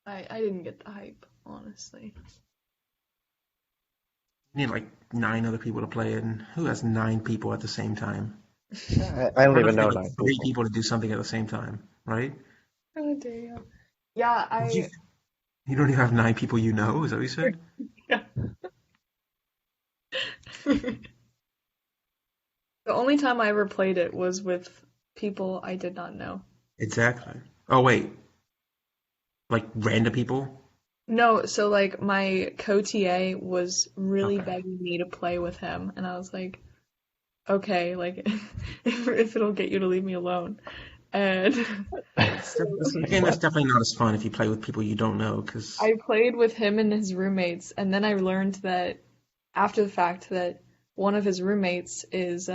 Speaker 1: I didn't get the hype, honestly.
Speaker 2: You need like 9 other people to play it, and who has 9 people at the same time?
Speaker 3: I don't
Speaker 2: How
Speaker 3: even
Speaker 2: does it
Speaker 3: know
Speaker 2: like
Speaker 3: 9
Speaker 2: three
Speaker 3: people.
Speaker 2: people to do something at the same time, right?
Speaker 1: Oh damn. Yeah,
Speaker 2: You, you don't even have 9 people you know. Is that what you said?
Speaker 1: yeah. The only time I ever played it was with people I did not know.
Speaker 2: Exactly. Oh wait, like random people?
Speaker 1: No, so like my co-TA was really
Speaker 2: Okay.
Speaker 1: begging me to play with him, and I was like, okay, like if it'll get you to leave me alone. And
Speaker 2: It's a game that's
Speaker 3: What?
Speaker 2: definitely not as fun if you play with people you don't know, because
Speaker 1: I played with him and his roommates, and then I learned that after the fact that one of his roommates is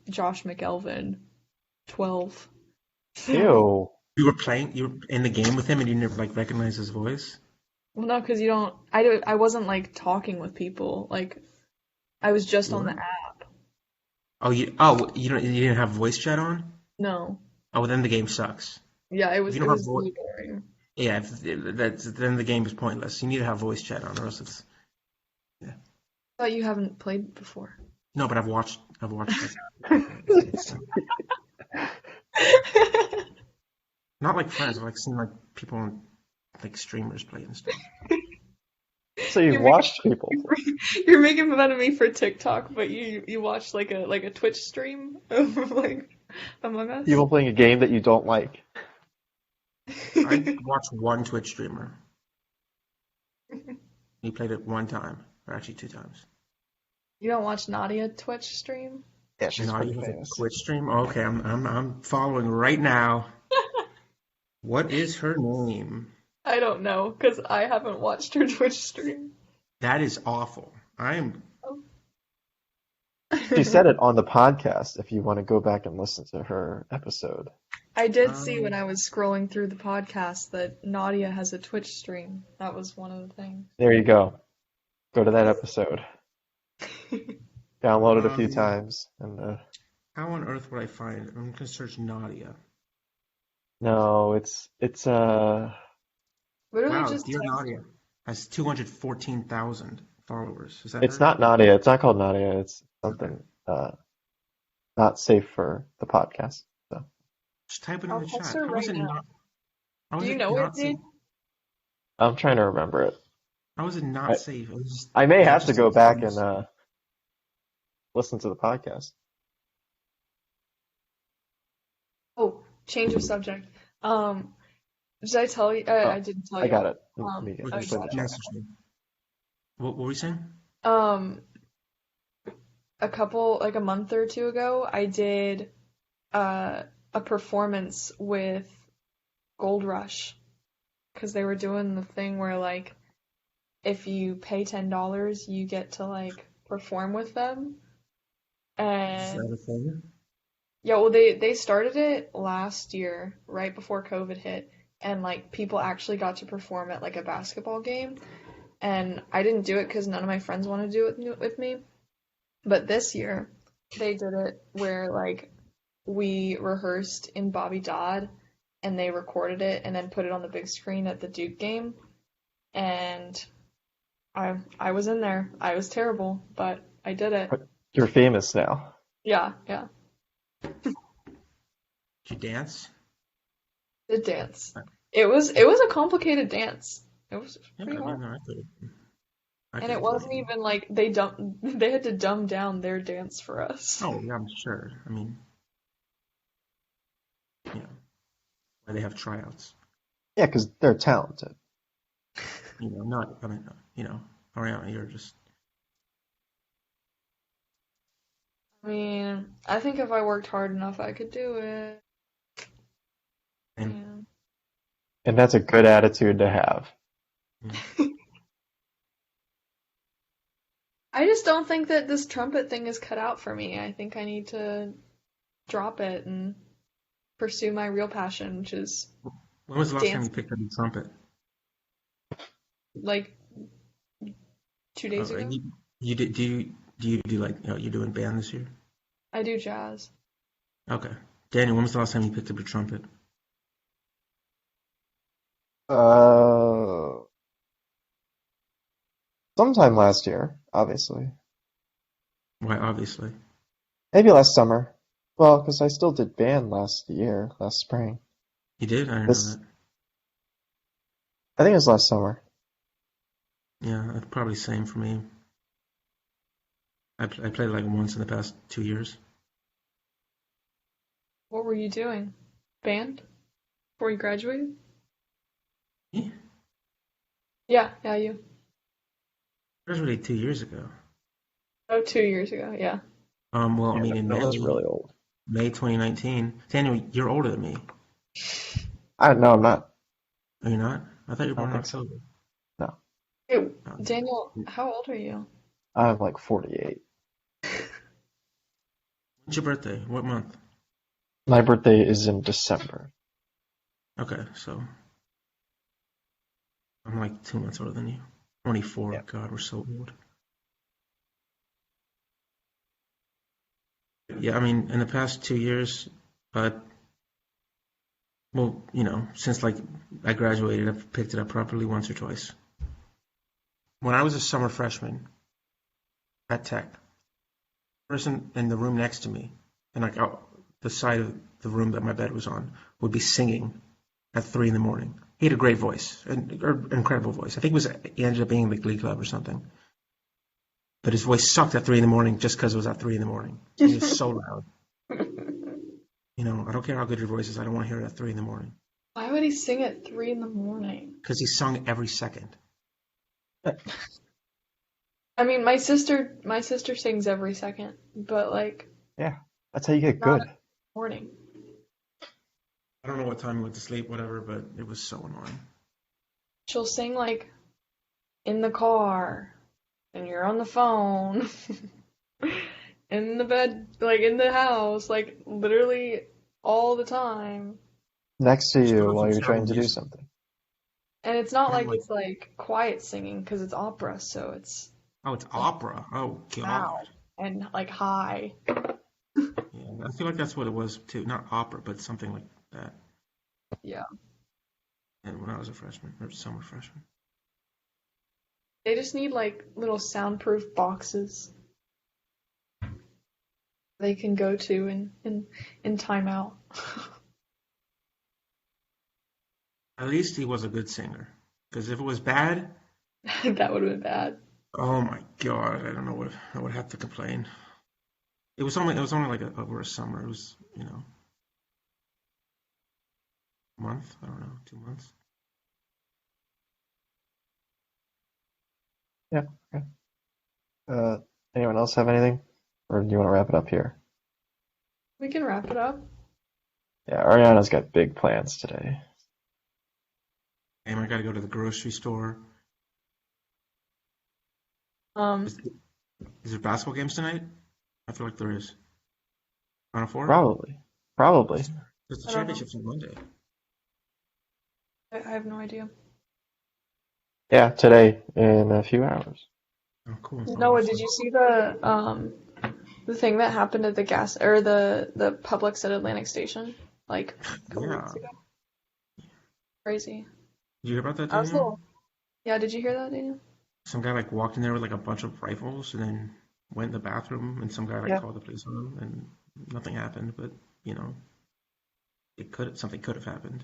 Speaker 1: Josh McElvin, 12. So,
Speaker 3: Ew.
Speaker 2: you were in the game with him and you never like recognize his voice.
Speaker 1: well, no, because I wasn't like talking with people. Like, I was just on the
Speaker 2: What?
Speaker 1: app.
Speaker 2: You didn't have voice chat on?
Speaker 1: No.
Speaker 2: Oh, well, then the game sucks.
Speaker 1: Yeah,
Speaker 2: If you
Speaker 1: it
Speaker 2: don't have
Speaker 1: was
Speaker 2: voice,
Speaker 1: really boring.
Speaker 2: yeah, then the game is pointless. You need to have voice chat on, or else it's yeah.
Speaker 1: I thought you haven't played before.
Speaker 2: No, but I've watched like not like friends. I've like seen like people on like streamers play and stuff.
Speaker 3: So you've
Speaker 1: You're making
Speaker 3: watched people.
Speaker 1: you're making fun of me for TikTok, but you watch like a Twitch stream of like Among Us.
Speaker 3: People playing a game that you don't like.
Speaker 2: I watched one Twitch streamer. He played it one time, or actually 2 times.
Speaker 1: You don't watch Nadia Twitch stream?
Speaker 3: Yeah, she's
Speaker 2: Now
Speaker 3: pretty
Speaker 2: you have a
Speaker 3: famous.
Speaker 2: Twitch stream. Okay, I'm following right now. What is her name?
Speaker 1: I don't know, because I haven't watched her Twitch stream.
Speaker 2: That is awful. I am.
Speaker 3: She said it on the podcast if you want to go back and listen to her episode.
Speaker 1: I did see when
Speaker 2: Um,
Speaker 1: I was scrolling through the podcast that Nadia has a Twitch stream. That was one of the things.
Speaker 3: There you go. Go to that episode. Download it a few
Speaker 2: um,
Speaker 3: times. And
Speaker 2: how on earth would I find? I'm gonna search Nadia.
Speaker 3: no, it's
Speaker 1: Literally
Speaker 2: Wow,
Speaker 1: just
Speaker 2: dear
Speaker 1: text
Speaker 2: Nadia has 214,000 followers. Is that
Speaker 3: it's
Speaker 2: her?
Speaker 3: not Nadia. It's not called Nadia. It's
Speaker 2: Okay,
Speaker 3: something not safe for the podcast. So
Speaker 2: just type it in
Speaker 1: I'll
Speaker 2: the
Speaker 1: text
Speaker 2: chat.
Speaker 1: her
Speaker 2: How is
Speaker 1: right
Speaker 2: it
Speaker 1: now.
Speaker 2: not? How
Speaker 1: Do
Speaker 2: is
Speaker 1: you
Speaker 2: it
Speaker 1: know it,
Speaker 2: not safe?
Speaker 1: dude?
Speaker 3: I'm trying to remember it.
Speaker 2: How is it not
Speaker 3: I
Speaker 2: safe? It was just,
Speaker 3: I may
Speaker 2: is that
Speaker 3: have to
Speaker 2: just
Speaker 3: go
Speaker 2: like
Speaker 3: back and
Speaker 2: famous?
Speaker 3: listen to the podcast.
Speaker 1: Oh, change of subject. Um, did I tell you? I
Speaker 3: Oh,
Speaker 1: didn't tell
Speaker 3: I got
Speaker 1: y'all.
Speaker 3: it. Let me
Speaker 2: Wait,
Speaker 1: Oh,
Speaker 3: put
Speaker 1: you
Speaker 3: it in the
Speaker 1: got it.
Speaker 3: chat.
Speaker 2: message me. What were we saying?
Speaker 1: Um, like a month or two ago, I did a performance with Gold Rush because they were doing the thing where like if you pay $10, you get to like perform with them.
Speaker 2: Is
Speaker 1: And
Speaker 2: that a thing?
Speaker 1: yeah, well they started it last year, right before COVID hit, and like people actually got to perform at like a basketball game. And I didn't do it because none of my friends wanted to do it with me. But this year, they did it where like we rehearsed in Bobby Dodd, and they recorded it and then put it on the big screen at the Duke game. And I was in there. I was terrible, but I did it.
Speaker 3: But you're famous now.
Speaker 1: Yeah, yeah.
Speaker 2: Did you dance?
Speaker 1: The dance. It was a complicated dance. It was
Speaker 2: Yeah,
Speaker 1: pretty
Speaker 2: I
Speaker 1: hard.
Speaker 2: mean, no, I
Speaker 1: And
Speaker 2: could
Speaker 1: it
Speaker 2: have done
Speaker 1: wasn't
Speaker 2: it.
Speaker 1: even like they had to dumb down their dance for us.
Speaker 2: Oh, yeah, I'm sure. I mean, you know, why they have tryouts.
Speaker 3: Yeah, because they're talented.
Speaker 2: Not, I mean, Arianna, you're just,
Speaker 1: I mean, I think if I worked hard enough, I could do it.
Speaker 2: and,
Speaker 1: Yeah.
Speaker 3: And that's a good attitude to have.
Speaker 1: I just don't think that this trumpet thing is cut out for me. I think I need to drop it and pursue my real passion, which is
Speaker 2: when was the last time you
Speaker 1: dance.
Speaker 2: picked up a trumpet?
Speaker 1: Like 2 days ago.
Speaker 2: You do you do like, you're doing band this year?
Speaker 1: I do jazz.
Speaker 2: Okay. Daniel, when was the last time you picked up your trumpet?
Speaker 3: Uh, Sometime last year, obviously.
Speaker 2: Why, obviously.
Speaker 3: Maybe last summer. Well, because I still did band last year, last spring.
Speaker 2: You did? I didn't know
Speaker 3: This,
Speaker 2: that.
Speaker 3: I think it was last summer.
Speaker 2: Yeah, that's probably the same for me. I played like once in the past 2 years.
Speaker 1: What were you doing? Band? Before you graduated?
Speaker 2: Me?
Speaker 1: Yeah, you.
Speaker 2: I graduated 2 years ago.
Speaker 1: Oh, 2 years ago, yeah.
Speaker 2: Well, I
Speaker 3: Yeah,
Speaker 2: mean, in
Speaker 3: that was really old.
Speaker 2: May 2019. Daniel, you're older than me.
Speaker 3: No, I'm not.
Speaker 2: Are you not? I thought you were
Speaker 3: I
Speaker 2: born
Speaker 3: don't
Speaker 2: in
Speaker 3: think so.
Speaker 2: October.
Speaker 3: No,
Speaker 1: Hey,
Speaker 2: Um,
Speaker 1: Daniel, how old are you?
Speaker 3: I'm like 48.
Speaker 2: When's your birthday? What month?
Speaker 3: My birthday is in December.
Speaker 2: Okay, so I'm like 2 months older than you. 24.
Speaker 3: Yeah.
Speaker 2: God, we're so old. Yeah, I mean, in the past 2 years, uh, well, since like I graduated, I've picked it up properly once or twice. When I was a summer freshman at Tech, the person in the room next to me, and like out the side of the room that my bed was on, would be singing at 3 in the morning. He had a great voice, an incredible voice. I think he ended up being in the Glee Club or something. But his voice sucked at 3 in the morning just because it was at 3 in the morning. He was so loud. I don't care how good your voice is. I don't want to hear it at 3 in the morning
Speaker 1: Why would he sing at 3 in the morning?
Speaker 2: because he sung every second.
Speaker 1: I mean, my sister sings every second, but like
Speaker 3: Yeah, that's how you get
Speaker 1: not
Speaker 3: good.
Speaker 1: in the morning.
Speaker 2: I don't know what time he went to sleep, whatever, but it was so annoying.
Speaker 1: She'll sing like in the car, and you're on the phone, in the bed, like in the house, like literally all the time.
Speaker 3: Next to
Speaker 2: Just put
Speaker 3: you
Speaker 2: on
Speaker 3: while
Speaker 2: some
Speaker 3: you're
Speaker 2: terrible
Speaker 3: trying to do
Speaker 2: music.
Speaker 3: something.
Speaker 1: And it's not
Speaker 2: Put on
Speaker 1: like
Speaker 2: like,
Speaker 1: it's like quiet singing because it's opera, so it's
Speaker 2: oh, it's
Speaker 1: like
Speaker 2: opera. Oh God.
Speaker 1: loud and like high.
Speaker 2: Yeah, I feel like that's what it was too. Not opera, but something like that.
Speaker 1: Yeah.
Speaker 2: And when I was a freshman or summer freshman.
Speaker 1: They just need like little soundproof boxes they can go to in timeout.
Speaker 2: At least he was a good singer. Because if it was bad,
Speaker 1: That would have been bad.
Speaker 2: oh my God, I don't know what I would have to complain. It was only like over a summer. It was, a month. I don't know, 2 months.
Speaker 3: Yeah. Okay. Uh, Anyone else have anything? Or do you want to wrap it up here?
Speaker 1: We can wrap it up.
Speaker 3: Yeah, Ariana's got big plans today.
Speaker 2: And I got to go to the grocery store.
Speaker 1: Um,
Speaker 2: Is, is there basketball games tonight? I feel like there is. Final Four?
Speaker 3: Probably. Probably.
Speaker 2: It's the
Speaker 1: I don't know.
Speaker 2: championship's on Monday.
Speaker 1: I have no idea.
Speaker 3: Yeah, today in a few hours.
Speaker 2: Oh, cool. I'll
Speaker 1: Noah,
Speaker 2: watch
Speaker 1: did
Speaker 2: that.
Speaker 1: you see the thing that happened at the gas or the Publix at Atlantic Station like a couple
Speaker 2: Yeah.
Speaker 1: weeks ago? Crazy.
Speaker 2: Did you hear about that,
Speaker 1: I was a
Speaker 2: Daniel?
Speaker 1: little. Yeah, did you hear that, Daniel?
Speaker 2: Some guy like walked in there with like a bunch of rifles and then went in the bathroom and some guy like
Speaker 3: Yeah.
Speaker 2: called the police on him and nothing happened, but something could have happened.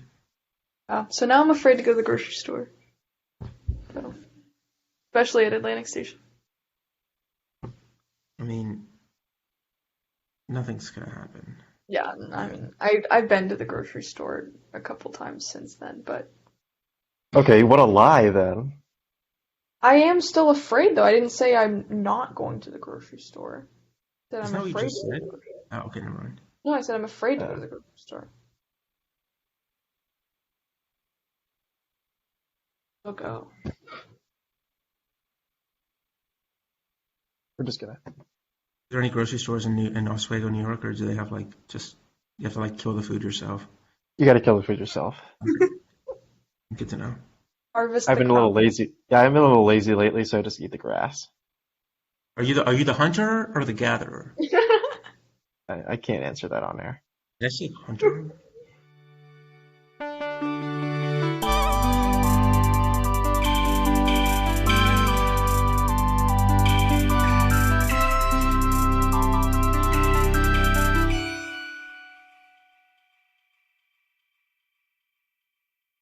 Speaker 1: So now I'm afraid to go to the grocery store. So, especially at Atlantic Station.
Speaker 2: I mean, nothing's gonna happen.
Speaker 1: Yeah, I
Speaker 2: Yeah.
Speaker 1: mean, I've been to the grocery store a couple times since then, but
Speaker 3: Okay, what a lie then.
Speaker 1: I am still afraid though. I didn't say I'm not going to the grocery store. I said
Speaker 2: Isn't
Speaker 1: I'm
Speaker 2: that what you
Speaker 1: afraid
Speaker 2: just
Speaker 1: to go to
Speaker 2: said?
Speaker 1: the grocery store.
Speaker 2: Oh, okay, never mind.
Speaker 1: No, I said I'm afraid to go
Speaker 3: Uh,
Speaker 1: to the grocery store. I'll go.
Speaker 3: we're just gonna.
Speaker 2: Is there any grocery stores in Oswego, New York, or do they have like just you have to like kill the food yourself?
Speaker 3: You gotta kill the food yourself.
Speaker 2: Okay, good to know.
Speaker 1: Harvest
Speaker 3: I've
Speaker 1: the
Speaker 3: been a little
Speaker 1: crop.
Speaker 3: lazy. Yeah, I've been a little lazy lately, so I just eat the grass.
Speaker 2: Are you the hunter or the gatherer?
Speaker 3: I can't answer that on air.
Speaker 2: Did I see Hunter?